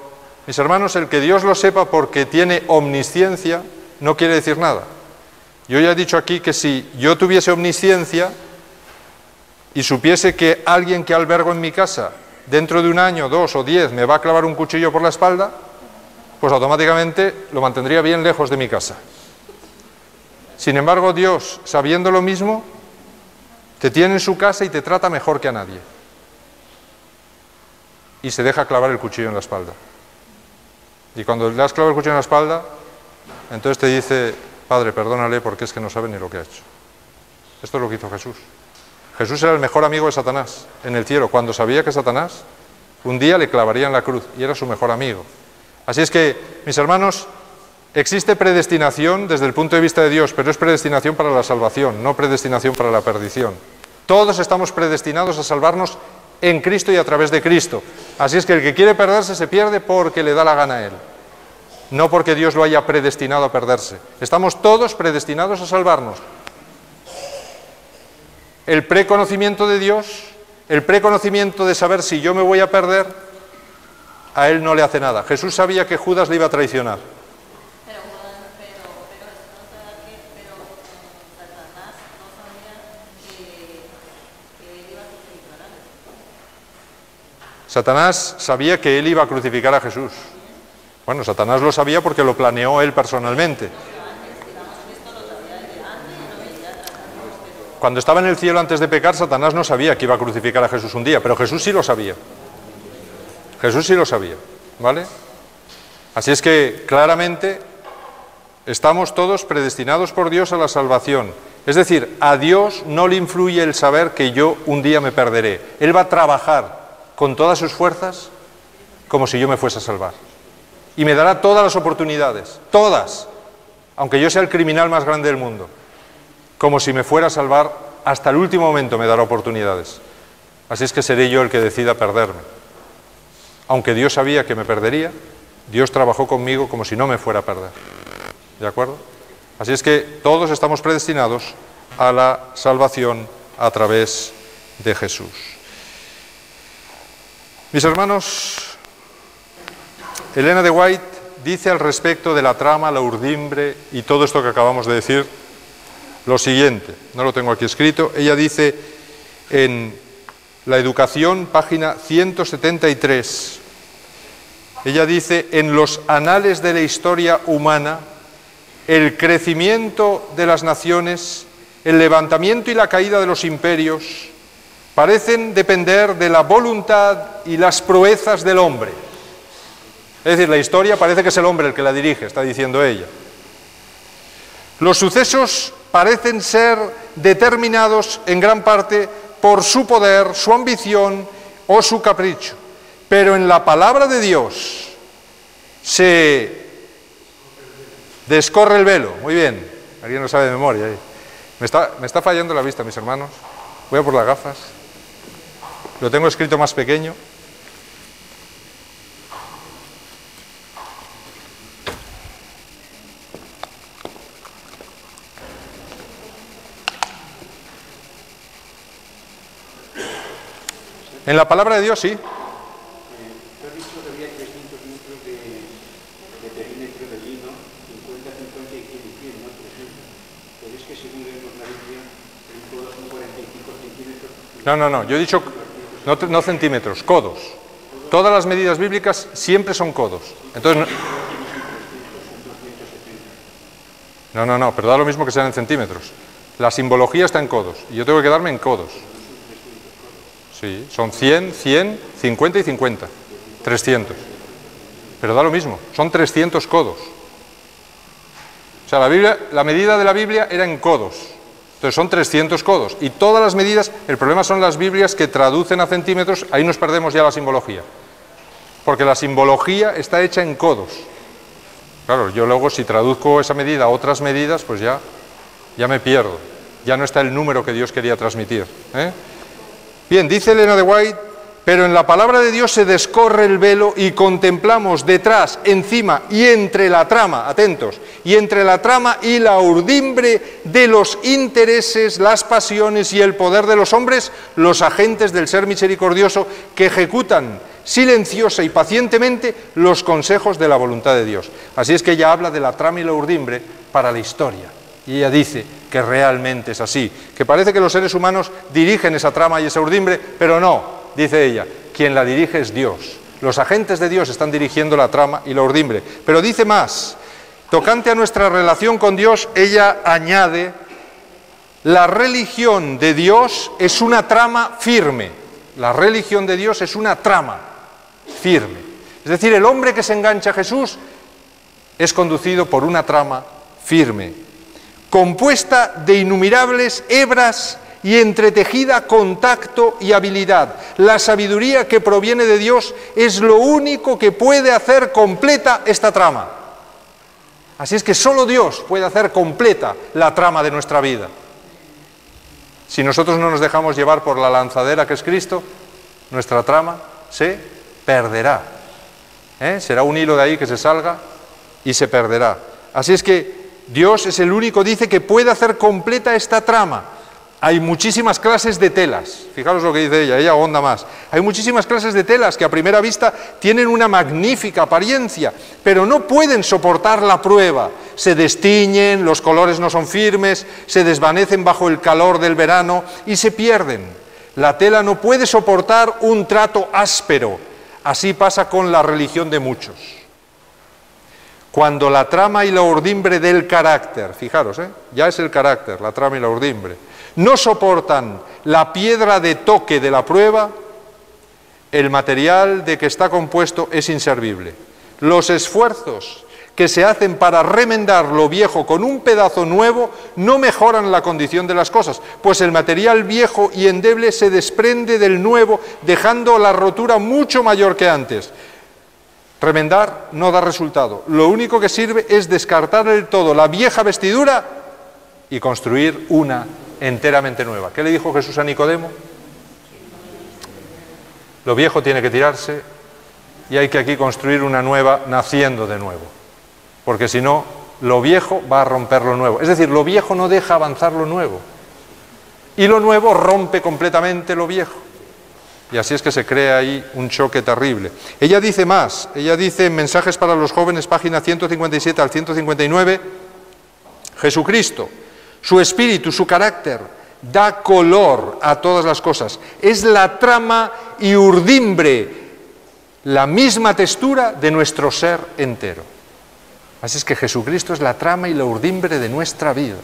mis hermanos, el que Dios lo sepa porque tiene omnisciencia no quiere decir nada. Yo ya he dicho aquí que si yo tuviese omnisciencia y supiese que alguien que albergo en mi casa dentro de 1 año, 2 o 10 me va a clavar un cuchillo por la espalda, pues automáticamente lo mantendría bien lejos de mi casa. Sin embargo, Dios, sabiendo lo mismo, te tiene en su casa y te trata mejor que a nadie. Y se deja clavar el cuchillo en la espalda. Y cuando le has clavado el cuchillo en la espalda, entonces te dice, Padre, perdónale porque es que no sabe ni lo que ha hecho. Esto es lo que hizo Jesús. Jesús era el mejor amigo de Satanás en el cielo, cuando sabía que Satanás un día le clavaría en la cruz y era su mejor amigo. Así es que, mis hermanos, existe predestinación desde el punto de vista de Dios, pero es predestinación para la salvación, no predestinación para la perdición. Todos estamos predestinados a salvarnos en Cristo y a través de Cristo. Así es que el que quiere perderse se pierde porque le da la gana a él, no porque Dios lo haya predestinado a perderse. Estamos todos predestinados a salvarnos. El preconocimiento de Dios, el preconocimiento de saber si yo me voy a perder, a él no le hace nada. Jesús sabía que Judas le iba a traicionar. Pero Satanás no sabía que él iba a crucificar a Jesús. Satanás sabía que él iba a crucificar a Jesús. Bueno, Satanás lo sabía porque lo planeó él personalmente. Cuando estaba en el cielo antes de pecar, Satanás no sabía que iba a crucificar a Jesús un día, pero Jesús sí lo sabía. Jesús sí lo sabía, ¿vale? Así es que, claramente, estamos todos predestinados por Dios a la salvación. Es decir, a Dios no le influye el saber que yo un día me perderé. Él va a trabajar con todas sus fuerzas como si yo me fuese a salvar. Y me dará todas las oportunidades, todas, aunque yo sea el criminal más grande del mundo. Como si me fuera a salvar, hasta el último momento me dará oportunidades. Así es que seré yo el que decida perderme. Aunque Dios sabía que me perdería, Dios trabajó conmigo como si no me fuera a perder. ¿De acuerdo? Así es que todos estamos predestinados a la salvación a través de Jesús. Mis hermanos, Elena de White dice al respecto de la trama, la urdimbre y todo esto que acabamos de decir, lo siguiente. No lo tengo aquí escrito. Ella dice en La Educación, página 173. Ella dice, en los anales de la historia humana, el crecimiento de las naciones, el levantamiento y la caída de los imperios, parecen depender de la voluntad y las proezas del hombre. Es decir, la historia parece que es el hombre el que la dirige, está diciendo ella. Los sucesos parecen ser determinados en gran parte por su poder, su ambición o su capricho. Pero en la palabra de Dios se Descorre el velo. Muy bien. Alguien lo sabe de memoria ahí. Me está fallando la vista, mis hermanos. Voy a por las gafas. Lo tengo escrito más pequeño. En la palabra de Dios, sí. Te has dicho que había 300 metros de perímetro de lino, 50, 50 y 100, no 300. Pero es que según leemos la Biblia, en todos son 45 centímetros. No, yo he dicho no centímetros, codos. Todas las medidas bíblicas siempre son codos. Entonces, no, pero da lo mismo que sean en centímetros. La simbología está en codos y yo tengo que quedarme en codos. Sí, son 100, 50 y 50. 300. Pero da lo mismo, son 300 codos. O sea, la medida de la Biblia era en codos. Entonces son 300 codos. Y todas las medidas, el problema son las Biblias que traducen a centímetros, ahí nos perdemos ya la simbología. Porque la simbología está hecha en codos. Claro, yo luego si traduzco esa medida a otras medidas, pues ya me pierdo. Ya no está el número que Dios quería transmitir. Bien, dice Elena de White, pero en la palabra de Dios se descorre el velo y contemplamos detrás, encima y entre la trama, atentos, y entre la trama y la urdimbre de los intereses, las pasiones y el poder de los hombres, los agentes del ser misericordioso que ejecutan silenciosa y pacientemente los consejos de la voluntad de Dios. Así es que ella habla de la trama y la urdimbre para la historia. Y ella dice que realmente es así, que parece que los seres humanos dirigen esa trama y esa urdimbre, pero no, dice ella, quien la dirige es Dios. Los agentes de Dios están dirigiendo la trama y la urdimbre. Pero dice más, tocante a nuestra relación con Dios, ella añade, la religión de Dios es una trama firme. La religión de Dios es una trama firme. Es decir, el hombre que se engancha a Jesús es conducido por una trama firme, compuesta de innumerables hebras y entretejida con tacto y habilidad. La sabiduría que proviene de Dios es lo único que puede hacer completa esta trama. Así es que solo Dios puede hacer completa la trama de nuestra vida. Si nosotros no nos dejamos llevar por la lanzadera que es Cristo, nuestra trama se perderá. Será un hilo de ahí que se salga y se perderá. Así es que Dios es el único, dice, que puede hacer completa esta trama. Hay muchísimas clases de telas, fijaros lo que dice ella ahonda más. Hay muchísimas clases de telas que a primera vista tienen una magnífica apariencia, pero no pueden soportar la prueba. Se destiñen, los colores no son firmes, se desvanecen bajo el calor del verano y se pierden. La tela no puede soportar un trato áspero. Así pasa con la religión de muchos. Cuando la trama y la urdimbre del carácter, fijaros, ya es el carácter, la trama y la urdimbre, no soportan la piedra de toque de la prueba, el material de que está compuesto es inservible. Los esfuerzos que se hacen para remendar lo viejo con un pedazo nuevo no mejoran la condición de las cosas, pues el material viejo y endeble se desprende del nuevo, dejando la rotura mucho mayor que antes. Remendar no da resultado. Lo único que sirve es descartar del todo la vieja vestidura y construir una enteramente nueva. ¿Qué le dijo Jesús a Nicodemo? Lo viejo tiene que tirarse y hay que aquí construir una nueva naciendo de nuevo. Porque si no, lo viejo va a romper lo nuevo. Es decir, lo viejo no deja avanzar lo nuevo. Y lo nuevo rompe completamente lo viejo. Y así es que se crea ahí un choque terrible. Ella dice más, ella dice en Mensajes para los Jóvenes, página 157 al 159, Jesucristo, su espíritu, su carácter, da color a todas las cosas. Es la trama y urdimbre, la misma textura de nuestro ser entero. Así es que Jesucristo es la trama y la urdimbre de nuestra vida.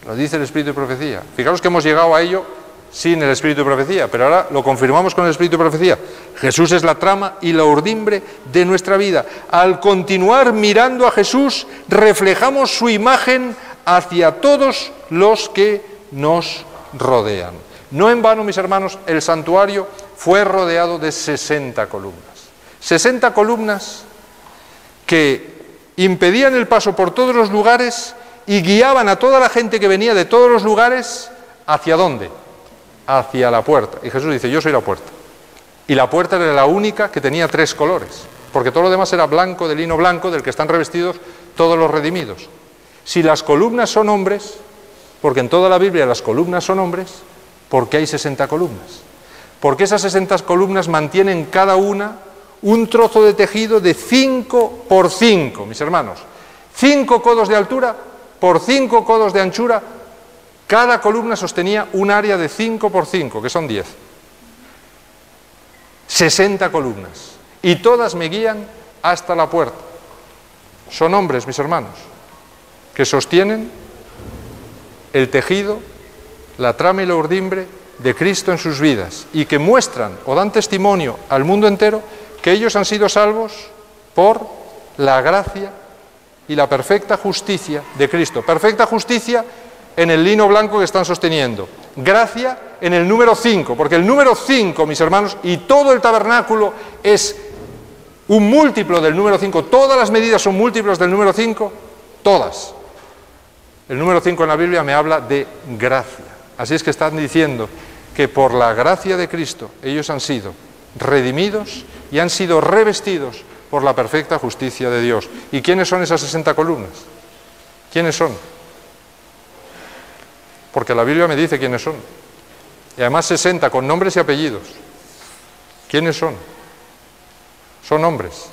Lo dice el Espíritu de Profecía. Fijaros que hemos llegado a ello sin el Espíritu de Profecía, pero ahora lo confirmamos con el Espíritu de Profecía. Jesús es la trama y la urdimbre de nuestra vida. Al continuar mirando a Jesús, reflejamos su imagen hacia todos los que nos rodean. No en vano, mis hermanos, el santuario fue rodeado de 60 columnas. 60 columnas que impedían el paso por todos los lugares y guiaban a toda la gente que venía de todos los lugares, ¿hacia dónde? Hacia la puerta. Y Jesús dice, yo soy la puerta. Y la puerta era la única que tenía 3 colores, porque todo lo demás era blanco, de lino blanco, del que están revestidos todos los redimidos. Si las columnas son hombres, porque en toda la Biblia las columnas son hombres, ¿por qué hay 60 columnas? Porque esas 60 columnas mantienen cada una un trozo de tejido de 5 por 5, mis hermanos. 5 codos de altura por 5 codos de anchura. Cada columna sostenía un área de 5 por 5, que son 10. 60 columnas. Y todas me guían hasta la puerta. Son hombres, mis hermanos, que sostienen el tejido, la trama y la urdimbre de Cristo en sus vidas y que muestran o dan testimonio al mundo entero que ellos han sido salvos por la gracia y la perfecta justicia de Cristo. Perfecta justicia en el lino blanco que están sosteniendo. Gracia en el número 5, porque el número 5, mis hermanos, y todo el tabernáculo es un múltiplo del número 5. Todas las medidas son múltiplos del número 5, todas. El número 5 en la Biblia me habla de gracia. Así es que están diciendo que por la gracia de Cristo ellos han sido redimidos y han sido revestidos por la perfecta justicia de Dios. ¿Y quiénes son esas 60 columnas? ¿Quiénes son? Porque la Biblia me dice quiénes son. Y además 60 con nombres y apellidos. ¿Quiénes son? Son hombres.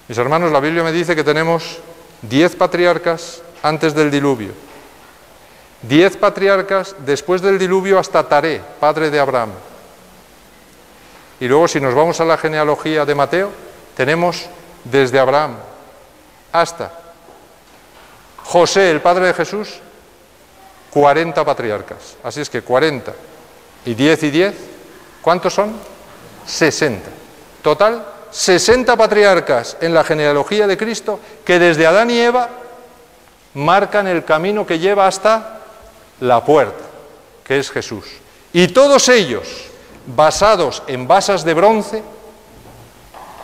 Mis hermanos, la Biblia me dice que tenemos 10 patriarcas antes del diluvio, 10 patriarcas después del diluvio hasta Taré, padre de Abraham. Y luego, si nos vamos a la genealogía de Mateo, tenemos desde Abraham hasta José, el padre de Jesús, 40 patriarcas. Así es que 40 y 10, ¿cuántos son? 60. Total, 60 patriarcas en la genealogía de Cristo que desde Adán y Eva marcan el camino que lleva hasta la puerta, que es Jesús. Y todos ellos basados en basas de bronce,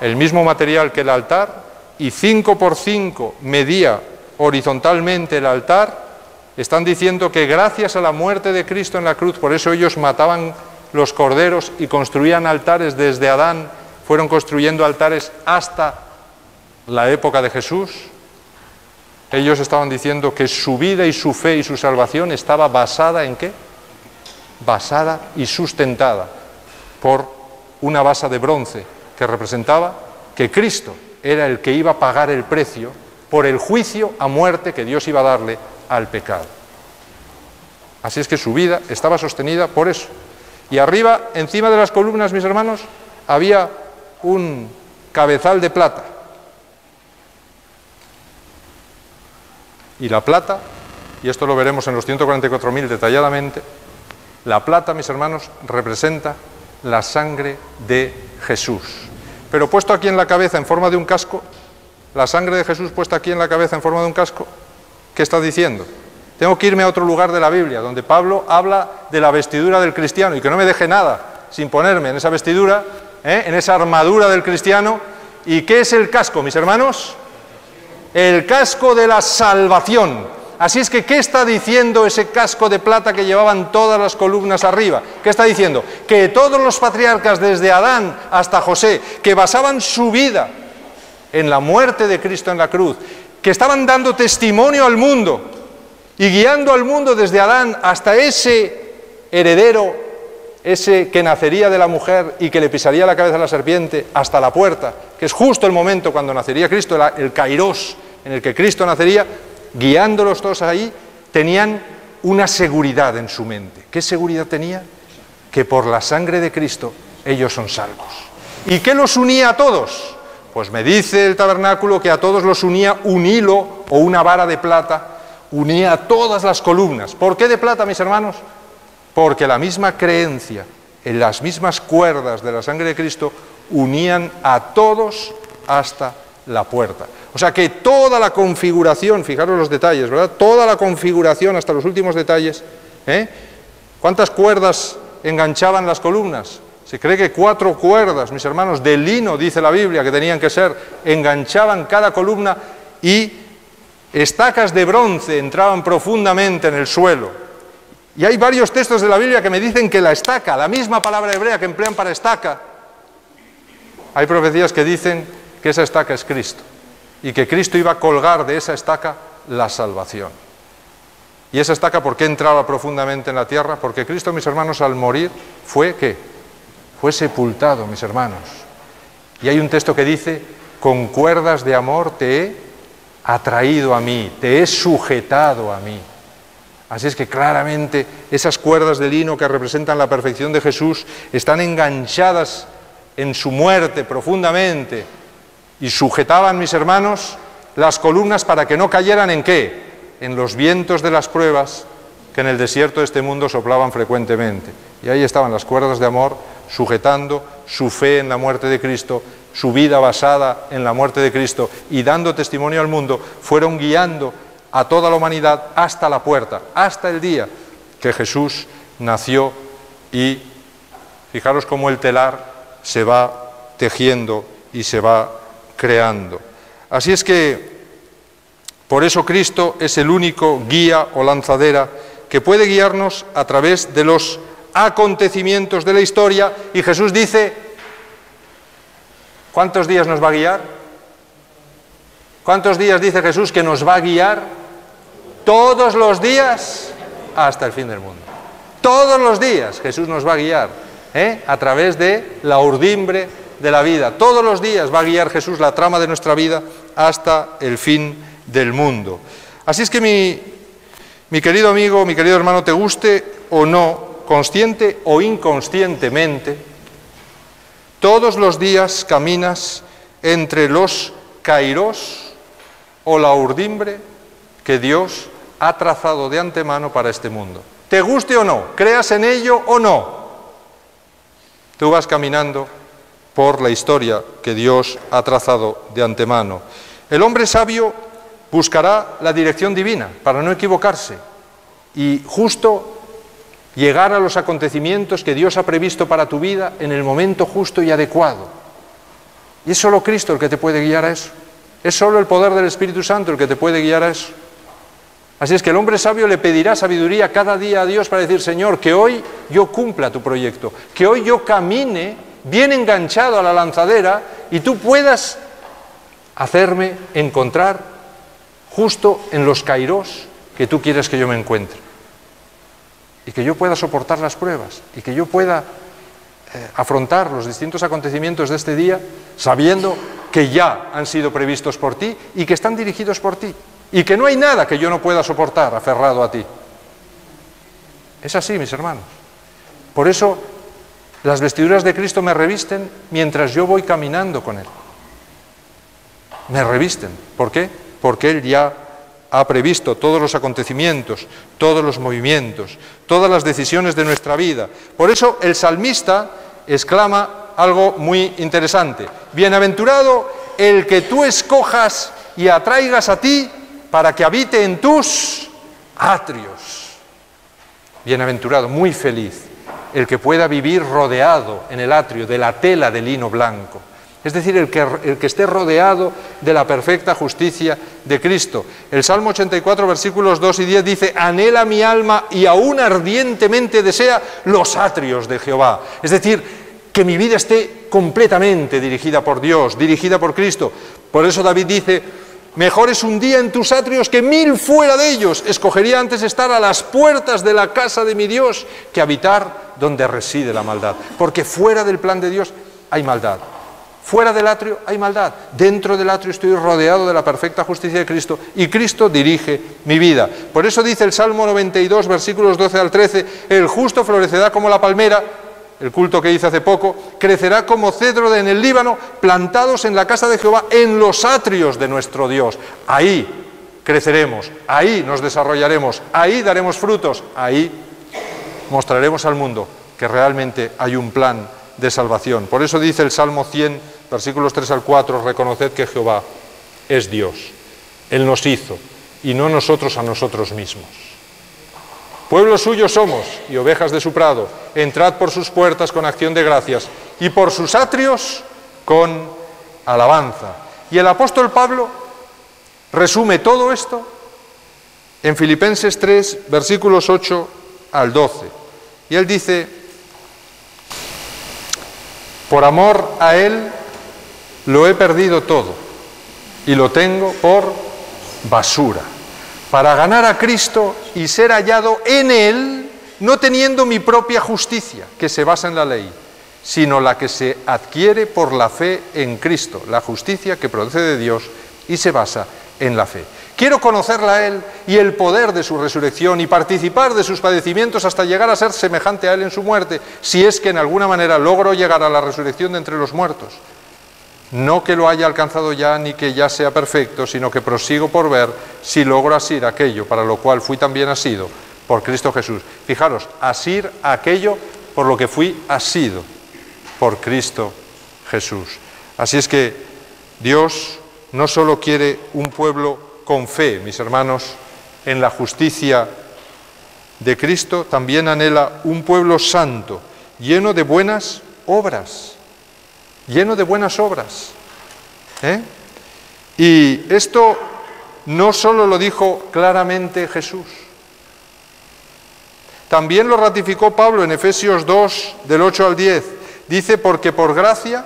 el mismo material que el altar, y 5 por 5 medía horizontalmente el altar, están diciendo que gracias a la muerte de Cristo en la cruz, por eso ellos mataban los corderos y construían altares desde Adán, fueron construyendo altares hasta la época de Jesús. Ellos estaban diciendo que su vida y su fe y su salvación estaba basada ¿en qué? Basada y sustentada por una basa de bronce que representaba que Cristo era el que iba a pagar el precio por el juicio a muerte que Dios iba a darle al pecado. Así es que su vida estaba sostenida por eso. Y arriba, encima de las columnas, mis hermanos, había un cabezal de plata. Y la plata, y esto lo veremos en los 144.000 detalladamente, la plata, mis hermanos, representa la sangre de Jesús. Pero puesto aquí en la cabeza en forma de un casco, la sangre de Jesús puesta aquí en la cabeza en forma de un casco, ¿qué está diciendo? Tengo que irme a otro lugar de la Biblia, donde Pablo habla de la vestidura del cristiano, y que no me deje nada sin ponerme en esa vestidura, en esa armadura del cristiano. ¿Y qué es el casco, mis hermanos? El casco de la salvación. Así es que, ¿qué está diciendo ese casco de plata que llevaban todas las columnas arriba? ¿Qué está diciendo? Que todos los patriarcas, desde Adán hasta José, que basaban su vida en la muerte de Cristo en la cruz, que estaban dando testimonio al mundo y guiando al mundo desde Adán hasta ese heredero, ese que nacería de la mujer y que le pisaría la cabeza a la serpiente, hasta la puerta, que es justo el momento cuando nacería Cristo, el Kairos en el que Cristo nacería, guiándolos todos ahí, tenían una seguridad en su mente. ¿Qué seguridad tenía? Que por la sangre de Cristo ellos son salvos. ¿Y qué los unía a todos? Pues me dice el tabernáculo que a todos los unía un hilo o una vara de plata, unía a todas las columnas. ¿Por qué de plata, mis hermanos? Porque la misma creencia en las mismas cuerdas de la sangre de Cristo unían a todos hasta la puerta. O sea que toda la configuración, fijaros los detalles, ¿verdad? Toda la configuración hasta los últimos detalles, ¿Cuántas cuerdas enganchaban las columnas? Se cree que 4 cuerdas, mis hermanos, de lino, dice la Biblia, que tenían que ser, enganchaban cada columna y estacas de bronce entraban profundamente en el suelo. Y hay varios textos de la Biblia que me dicen que la estaca, la misma palabra hebrea que emplean para estaca, hay profecías que dicen que esa estaca es Cristo y que Cristo iba a colgar de esa estaca la salvación. ¿Y esa estaca por qué entraba profundamente en la tierra? Porque Cristo, mis hermanos, al morir fue, ¿qué? Fue sepultado, mis hermanos. Y hay un texto que dice, con cuerdas de amor te he atraído a mí, te he sujetado a mí. Así es que claramente esas cuerdas de lino que representan la perfección de Jesús están enganchadas en su muerte profundamente y sujetaban, mis hermanos, las columnas para que no cayeran ¿en qué? En los vientos de las pruebas que en el desierto de este mundo soplaban frecuentemente. Y ahí estaban las cuerdas de amor sujetando su fe en la muerte de Cristo, su vida basada en la muerte de Cristo y dando testimonio al mundo, fueron guiando a toda la humanidad hasta la puerta, hasta el día que Jesús nació y fijaros cómo el telar se va tejiendo y se va creando. Así es que por eso Cristo es el único guía o lanzadera que puede guiarnos a través de los acontecimientos de la historia y Jesús dice, ¿cuántos días nos va a guiar? ¿Cuántos días dice Jesús que nos va a guiar? Todos los días hasta el fin del mundo. Todos los días Jesús nos va a guiar a través de la urdimbre de la vida. Todos los días va a guiar Jesús la trama de nuestra vida hasta el fin del mundo. Así es que mi querido amigo, mi querido hermano, te guste o no, consciente o inconscientemente, todos los días caminas entre los kairos o la urdimbre que Dios ha trazado de antemano para este mundo. Te guste o no, creas en ello o no, tú vas caminando por la historia que Dios ha trazado de antemano. El hombre sabio buscará la dirección divina para no equivocarse y justo llegar a los acontecimientos que Dios ha previsto para tu vida en el momento justo y adecuado. Y es solo Cristo el que te puede guiar a eso. Es solo el poder del Espíritu Santo el que te puede guiar a eso. Así es que el hombre sabio le pedirá sabiduría cada día a Dios para decir, Señor, que hoy yo cumpla tu proyecto, que hoy yo camine bien enganchado a la lanzadera y tú puedas hacerme encontrar justo en los kairos que tú quieres que yo me encuentre. Y que yo pueda soportar las pruebas y que yo pueda afrontar los distintos acontecimientos de este día sabiendo que ya han sido previstos por ti y que están dirigidos por ti y que no hay nada que yo no pueda soportar aferrado a ti. Es así, mis hermanos. Por eso las vestiduras de Cristo me revisten mientras yo voy caminando con Él. Me revisten. ¿Por qué? Porque Él ya ha previsto todos los acontecimientos, todos los movimientos, todas las decisiones de nuestra vida. Por eso el salmista exclama algo muy interesante. Bienaventurado el que tú escojas y atraigas a ti para que habite en tus atrios. Bienaventurado, muy feliz, el que pueda vivir rodeado en el atrio de la tela de lino blanco. Es decir, el que esté rodeado de la perfecta justicia de Cristo. El Salmo 84, versículos 2 y 10 dice, anhela mi alma y aún ardientemente desea los atrios de Jehová. Es decir, que mi vida esté completamente dirigida por Dios, dirigida por Cristo. Por eso David dice, mejor es un día en tus atrios que 1000 fuera de ellos. Escogería antes estar a las puertas de la casa de mi Dios que habitar donde reside la maldad. Porque fuera del plan de Dios hay maldad. Fuera del atrio hay maldad. Dentro del atrio estoy rodeado de la perfecta justicia de Cristo y Cristo dirige mi vida. Por eso dice el Salmo 92, versículos 12 al 13, el justo florecerá como la palmera, el culto que hice hace poco, crecerá como cedro en el Líbano, plantados en la casa de Jehová, en los atrios de nuestro Dios. Ahí creceremos, ahí nos desarrollaremos, ahí daremos frutos, ahí mostraremos al mundo que realmente hay un plan de salvación. Por eso dice el Salmo 100, versículos 3 al 4, reconoced que Jehová es Dios. Él nos hizo y no nosotros a nosotros mismos. Pueblo suyo somos y ovejas de su prado. Entrad por sus puertas con acción de gracias y por sus atrios con alabanza. Y el apóstol Pablo resume todo esto en Filipenses 3, versículos 8 al 12. Y él dice: por amor a Él lo he perdido todo y lo tengo por basura, para ganar a Cristo y ser hallado en Él, no teniendo mi propia justicia, que se basa en la ley, sino la que se adquiere por la fe en Cristo, la justicia que procede de Dios y se basa en la fe. Quiero conocerla a Él y el poder de su resurrección y participar de sus padecimientos hasta llegar a ser semejante a Él en su muerte, si es que en alguna manera logro llegar a la resurrección de entre los muertos. No que lo haya alcanzado ya ni que ya sea perfecto, sino que prosigo por ver si logro asir aquello para lo cual fui también asido por Cristo Jesús. Fijaros, asir aquello por lo que fui asido por Cristo Jesús. Así es que Dios no solo quiere un pueblo con fe, mis hermanos, en la justicia de Cristo, también anhela un pueblo santo, lleno de buenas obras. Lleno de buenas obras. Y esto no solo lo dijo claramente Jesús, también lo ratificó Pablo en Efesios 2, del 8 al 10. Dice: porque por gracia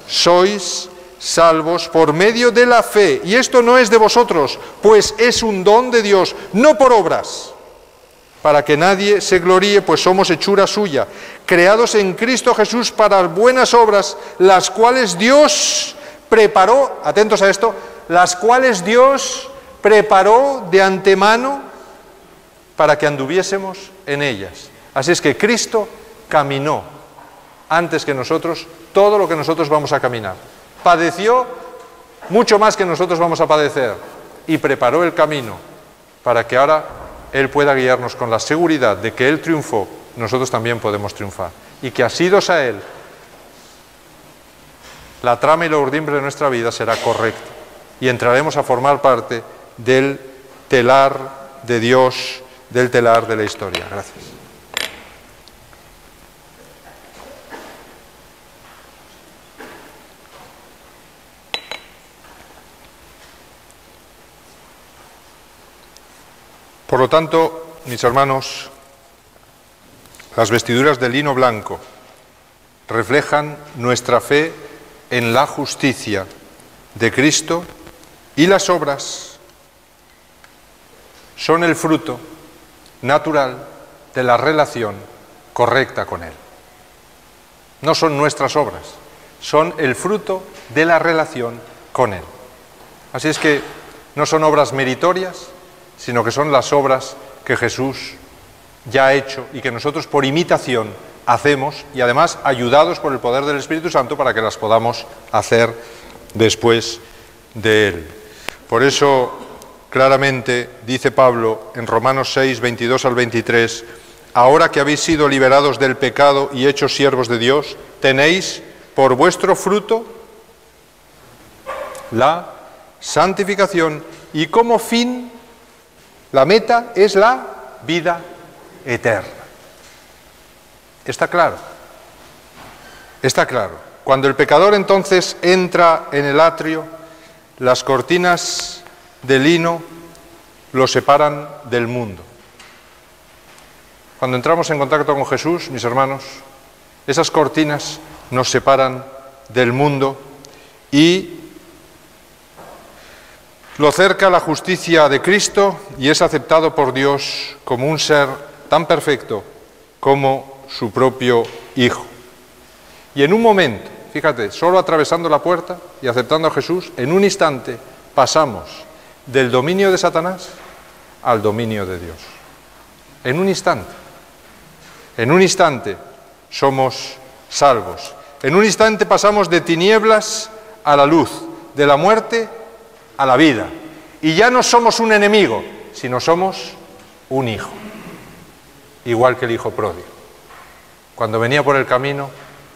sois salvos por medio de la fe, y esto no es de vosotros, pues es un don de Dios, no por obras, para que nadie se gloríe, pues somos hechura suya, creados en Cristo Jesús para buenas obras, las cuales Dios preparó, atentos a esto, las cuales Dios preparó de antemano para que anduviésemos en ellas. Así es que Cristo caminó antes que nosotros todo lo que nosotros vamos a caminar. Padeció mucho más que nosotros vamos a padecer y preparó el camino para que ahora Él pueda guiarnos con la seguridad de que Él triunfó, nosotros también podemos triunfar. Y que asidos a Él, la trama y la urdimbre de nuestra vida será correcta. Y entraremos a formar parte del telar de Dios, del telar de la historia. Gracias. Por lo tanto, mis hermanos, las vestiduras de lino blanco reflejan nuestra fe en la justicia de Cristo y las obras son el fruto natural de la relación correcta con Él. No son nuestras obras, son el fruto de la relación con Él. Así es que no son obras meritorias, sino que son las obras que Jesús ya ha hecho y que nosotros por imitación hacemos, y además ayudados por el poder del Espíritu Santo para que las podamos hacer después de Él. Por eso, claramente, dice Pablo en Romanos 6, 22 al 23, ahora que habéis sido liberados del pecado y hechos siervos de Dios, tenéis por vuestro fruto la santificación y como fin, la meta es la vida eterna. ¿Está claro? Está claro. Cuando el pecador entonces entra en el atrio, las cortinas de lino lo separan del mundo. Cuando entramos en contacto con Jesús, mis hermanos, esas cortinas nos separan del mundo y lo cerca la justicia de Cristo y es aceptado por Dios como un ser tan perfecto como su propio Hijo. Y en un momento, fíjate, solo atravesando la puerta y aceptando a Jesús, en un instante pasamos del dominio de Satanás al dominio de Dios. En un instante somos salvos. En un instante pasamos de tinieblas a la luz, de la muerte a la vida. Y ya no somos un enemigo, sino somos un hijo. Igual que el hijo pródigo. Cuando venía por el camino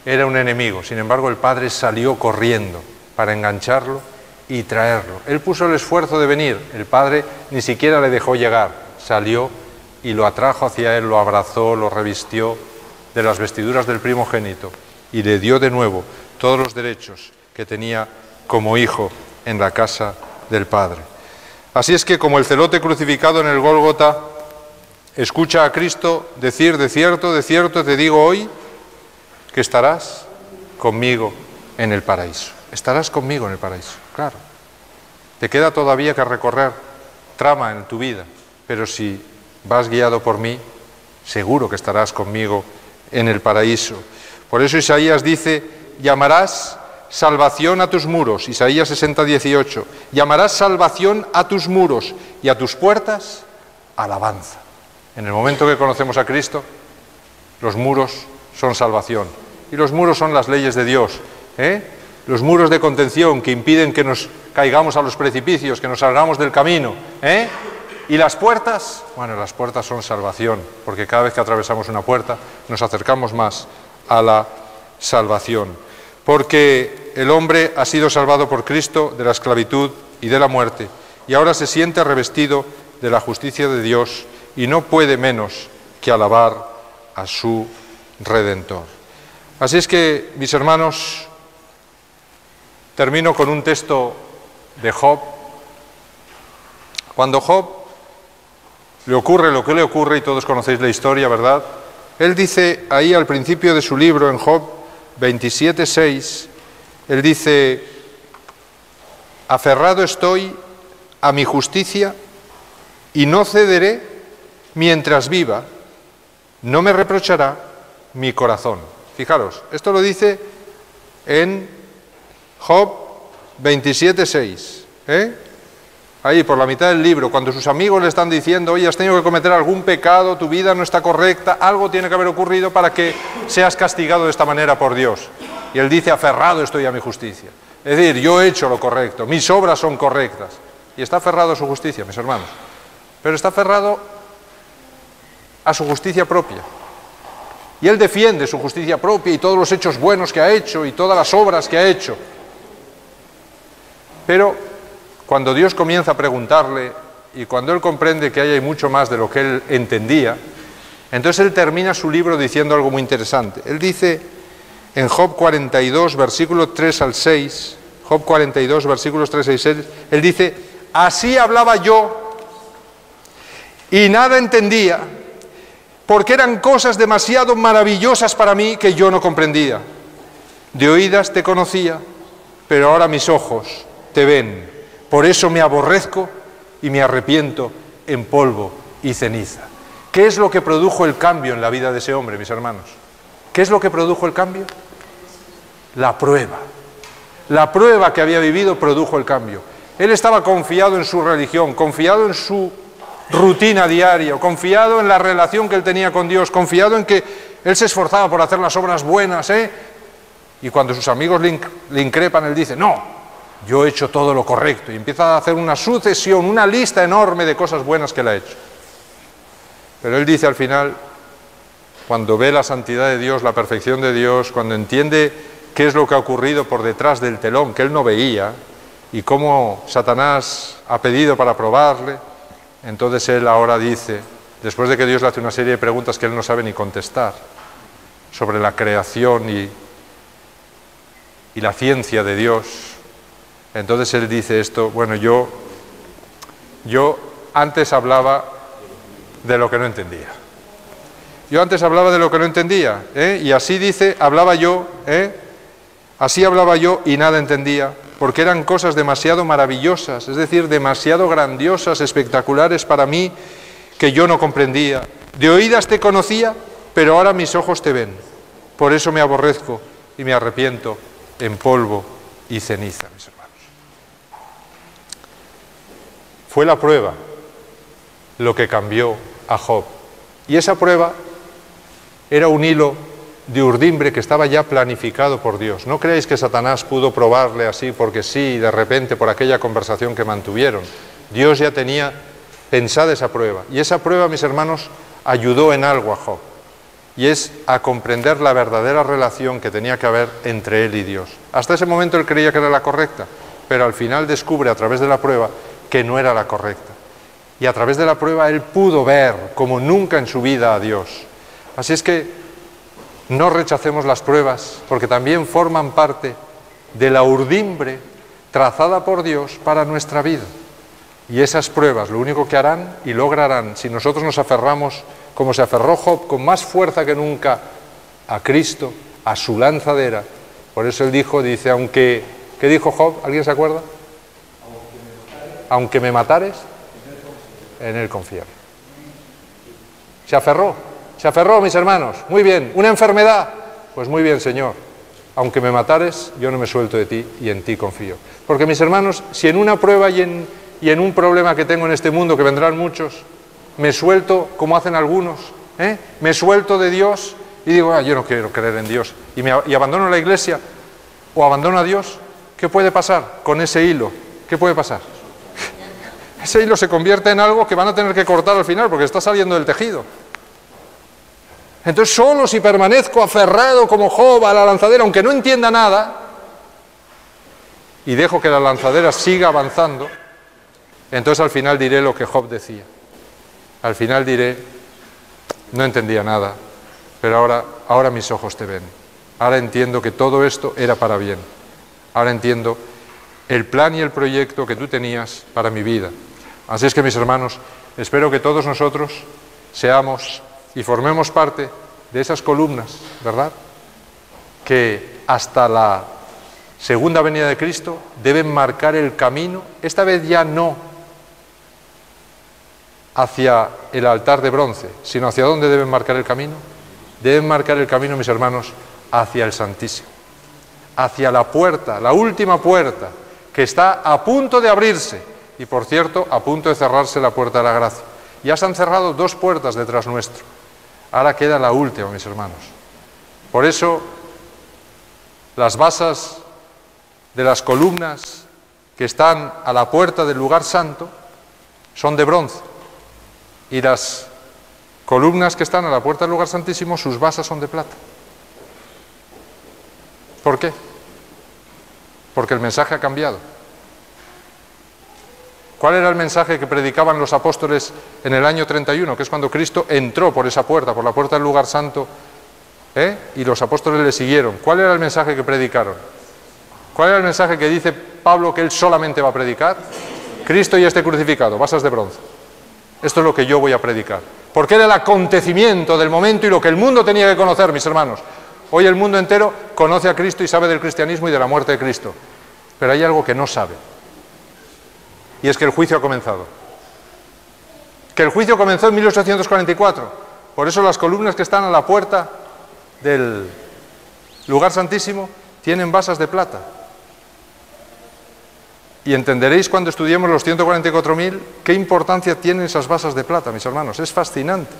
era un enemigo, sin embargo el padre salió corriendo para engancharlo y traerlo. Él puso el esfuerzo de venir, el padre ni siquiera le dejó llegar, salió y lo atrajo hacia él, lo abrazó, lo revistió de las vestiduras del primogénito y le dio de nuevo todos los derechos que tenía como hijo en la casa del Padre. Así es que, como el celote crucificado en el Gólgota escucha a Cristo decir: de cierto te digo hoy que estarás conmigo en el paraíso. Estarás conmigo en el paraíso, claro. Te queda todavía que recorrer trama en tu vida, pero si vas guiado por mí, seguro que estarás conmigo en el paraíso. Por eso Isaías dice: llamarás salvación a tus muros, Isaías 60:18, llamarás salvación a tus muros y a tus puertas alabanza. En el momento que conocemos a Cristo, los muros son salvación y los muros son las leyes de Dios, los muros de contención que impiden que nos caigamos a los precipicios, que nos salgamos del camino, y las puertas, bueno, las puertas son salvación, porque cada vez que atravesamos una puerta nos acercamos más a la salvación, porque el hombre ha sido salvado por Cristo de la esclavitud y de la muerte, y ahora se siente revestido de la justicia de Dios y no puede menos que alabar a su Redentor. Así es que, mis hermanos, termino con un texto de Job. Cuando Job le ocurre lo que le ocurre, y todos conocéis la historia, ¿verdad? Él dice ahí al principio de su libro, en Job 27:6, él dice: aferrado estoy a mi justicia y no cederé mientras viva, no me reprochará mi corazón. Fijaros, esto lo dice en Job 27:6, ahí por la mitad del libro, cuando sus amigos le están diciendo: oye, has tenido que cometer algún pecado, tu vida no está correcta, algo tiene que haber ocurrido para que seas castigado de esta manera por Dios. Y él dice: aferrado estoy a mi justicia. Es decir, yo he hecho lo correcto, mis obras son correctas. Y está aferrado a su justicia, mis hermanos. Pero está aferrado a su justicia propia. Y él defiende su justicia propia y todos los hechos buenos que ha hecho y todas las obras que ha hecho. Pero cuando Dios comienza a preguntarle y cuando él comprende que hay mucho más de lo que él entendía, entonces él termina su libro diciendo algo muy interesante. Él dice en Job 42, versículos 3 al 6, Job 42, versículos 3 al 6, él dice: así hablaba yo y nada entendía, porque eran cosas demasiado maravillosas para mí que yo no comprendía. De oídas te conocía, pero ahora mis ojos te ven. Por eso me aborrezco y me arrepiento en polvo y ceniza. ¿Qué es lo que produjo el cambio en la vida de ese hombre, mis hermanos? ¿Qué es lo que produjo el cambio? La prueba. La prueba que había vivido produjo el cambio. Él estaba confiado en su religión, confiado en su rutina diaria, confiado en la relación que él tenía con Dios, confiado en que él se esforzaba por hacer las obras buenas, y cuando sus amigos le increpan, él dice: no, yo he hecho todo lo correcto, y empieza a hacer una sucesión, una lista enorme de cosas buenas que él ha hecho. Pero él dice al final, cuando ve la santidad de Dios, la perfección de Dios, cuando entiende qué es lo que ha ocurrido por detrás del telón que él no veía y cómo Satanás ha pedido para probarle, entonces él ahora dice, después de que Dios le hace una serie de preguntas que él no sabe ni contestar sobre la creación y la ciencia de Dios, entonces él dice esto: bueno, yo antes hablaba de lo que no entendía. Yo antes hablaba de lo que no entendía, y así dice, así hablaba yo y nada entendía, porque eran cosas demasiado maravillosas, es decir, demasiado grandiosas, espectaculares para mí, que yo no comprendía. De oídas te conocía, pero ahora mis ojos te ven. Por eso me aborrezco y me arrepiento en polvo y ceniza, mis hermanos. Fue la prueba lo que cambió a Job. Y esa prueba era un hilo de urdimbre que estaba ya planificado por Dios. No creáis que Satanás pudo probarle así porque sí, de repente por aquella conversación que mantuvieron. Dios ya tenía pensada esa prueba. Y esa prueba, mis hermanos, ayudó en algo a Job. Y es a comprender la verdadera relación que tenía que haber entre él y Dios. Hasta ese momento él creía que era la correcta, pero al final descubre a través de la prueba que no era la correcta. Y a través de la prueba él pudo ver como nunca en su vida a Dios. Así es que no rechacemos las pruebas, porque también forman parte de la urdimbre trazada por Dios para nuestra vida. Y esas pruebas lo único que harán y lograrán, si nosotros nos aferramos, como se aferró Job, con más fuerza que nunca a Cristo, a su lanzadera. Por eso él dice, aunque... ¿Qué dijo Job? ¿Alguien se acuerda? Aunque me matares, en él confiaré. Se aferró, mis hermanos. Muy bien. ¿Una enfermedad? Pues muy bien, Señor. Aunque me matares, yo no me suelto de ti y en ti confío. Porque, mis hermanos, si en una prueba y en un problema que tengo en este mundo, que vendrán muchos, me suelto, como hacen algunos, me suelto de Dios y digo, yo no quiero creer en Dios, y abandono la iglesia o abandono a Dios, ¿qué puede pasar con ese hilo? ¿Qué puede pasar? Ese hilo se convierte en algo que van a tener que cortar al final, porque está saliendo del tejido. Entonces, solo si permanezco aferrado como Job a la lanzadera, aunque no entienda nada, y dejo que la lanzadera siga avanzando, entonces al final diré lo que Job decía. Al final diré, no entendía nada, pero ahora mis ojos te ven. Ahora entiendo que todo esto era para bien. Ahora entiendo el plan y el proyecto que tú tenías para mi vida. Así es que, mis hermanos, espero que todos nosotros seamos y formemos parte de esas columnas, ¿verdad?, que hasta la segunda venida de Cristo deben marcar el camino, esta vez ya no hacia el altar de bronce, sino hacia dónde deben marcar el camino. Deben marcar el camino, mis hermanos, hacia el Santísimo, hacia la puerta, la última puerta, que está a punto de abrirse, y por cierto, a punto de cerrarse la puerta de la gracia. Ya se han cerrado 2 puertas detrás nuestro, ahora queda la última, mis hermanos. Por eso, las basas de las columnas que están a la puerta del lugar santo son de bronce, y las columnas que están a la puerta del lugar santísimo, sus basas son de plata. ¿Por qué? Porque el mensaje ha cambiado. ¿Cuál era el mensaje que predicaban los apóstoles en el año 31, que es cuando Cristo entró por esa puerta, por la puerta del lugar santo, y los apóstoles le siguieron? ¿Cuál era el mensaje que predicaron? ¿Cuál era el mensaje que dice Pablo que él solamente va a predicar? Cristo y este crucificado, basas de bronce. Esto es lo que yo voy a predicar. Porque era el acontecimiento del momento y lo que el mundo tenía que conocer, mis hermanos. Hoy el mundo entero conoce a Cristo y sabe del cristianismo y de la muerte de Cristo. Pero hay algo que no sabe. Y es que el juicio ha comenzado. Que el juicio comenzó en 1844. Por eso las columnas que están a la puerta del lugar santísimo tienen basas de plata. Y entenderéis cuando estudiemos los 144.000 qué importancia tienen esas basas de plata, mis hermanos. Es fascinante.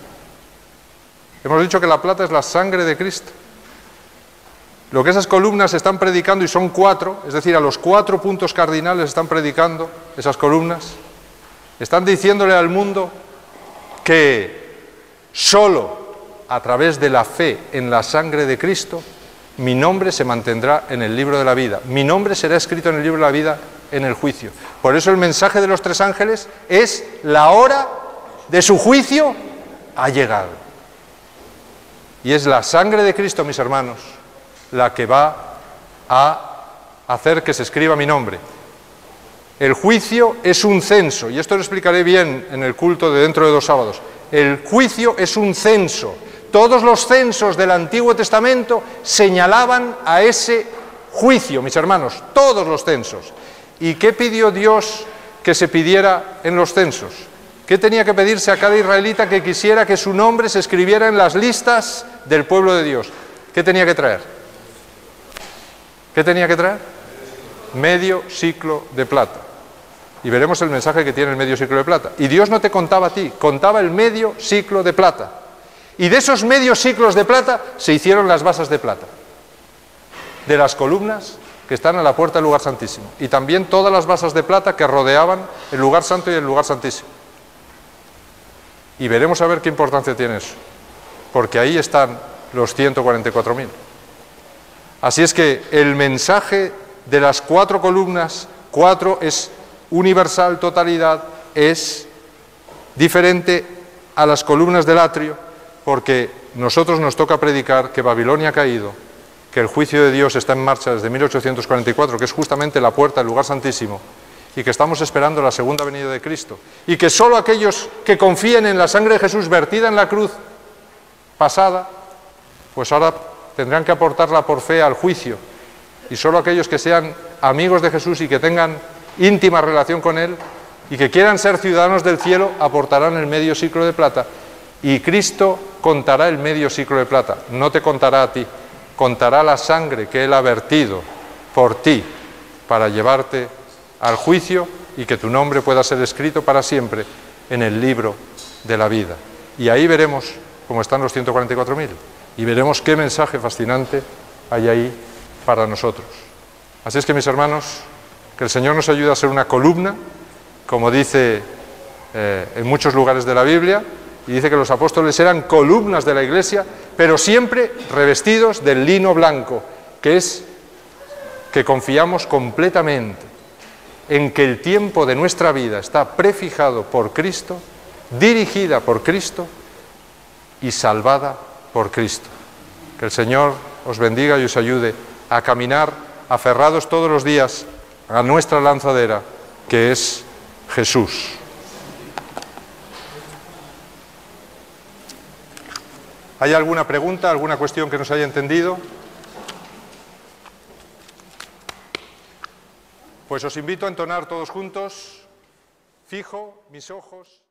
Hemos dicho que la plata es la sangre de Cristo. Lo que esas columnas están predicando, y son 4, es decir, a los 4 puntos cardinales están predicando esas columnas, están diciéndole al mundo que solo a través de la fe en la sangre de Cristo, mi nombre se mantendrá en el libro de la vida. Mi nombre será escrito en el libro de la vida en el juicio. Por eso el mensaje de los 3 ángeles es: la hora de su juicio ha llegado. Y es la sangre de Cristo, mis hermanos, la que va a hacer que se escriba mi nombre. El juicio es un censo, y esto lo explicaré bien en el culto de dentro de 2 sábados. El juicio es un censo. Todos los censos del Antiguo Testamento señalaban a ese juicio, mis hermanos, todos los censos. ¿Y qué pidió Dios que se pidiera en los censos? ¿Qué tenía que pedirse a cada israelita que quisiera que su nombre se escribiera en las listas del pueblo de Dios? ¿Qué tenía que traer? ¿Qué tenía que traer? Medio siclo de plata. Y veremos el mensaje que tiene el medio siclo de plata. Y Dios no te contaba a ti, contaba el medio siclo de plata. Y de esos medios siclos de plata se hicieron las basas de plata, de las columnas que están a la puerta del lugar santísimo. Y también todas las basas de plata que rodeaban el lugar santo y el lugar santísimo. Y veremos a ver qué importancia tiene eso, porque ahí están los 144.000. Así es que el mensaje de las 4 columnas, 4 es universal, totalidad, es diferente a las columnas del atrio, porque nosotros nos toca predicar que Babilonia ha caído, que el juicio de Dios está en marcha desde 1844, que es justamente la puerta del lugar santísimo, y que estamos esperando la segunda venida de Cristo, y que solo aquellos que confíen en la sangre de Jesús vertida en la cruz pasada, pues ahora tendrán que aportarla por fe al juicio, y solo aquellos que sean amigos de Jesús y que tengan íntima relación con Él, y que quieran ser ciudadanos del cielo, aportarán el medio siclo de plata, y Cristo contará el medio siclo de plata, no te contará a ti, contará la sangre que Él ha vertido por ti para llevarte al juicio y que tu nombre pueda ser escrito para siempre en el libro de la vida. Y ahí veremos cómo están los 144.000 y veremos qué mensaje fascinante hay ahí para nosotros. Así es que, mis hermanos, que el Señor nos ayude a ser una columna, como dice en muchos lugares de la Biblia, y dice que los apóstoles eran columnas de la Iglesia, pero siempre revestidos del lino blanco, que es que confiamos completamente en que el tiempo de nuestra vida está prefijado por Cristo, dirigida por Cristo y salvada por Cristo. Que el Señor os bendiga y os ayude a caminar aferrados todos los días a nuestra lanzadera, que es Jesús. ¿Hay alguna pregunta, alguna cuestión que no se haya entendido? Pues os invito a entonar todos juntos: fijo mis ojos.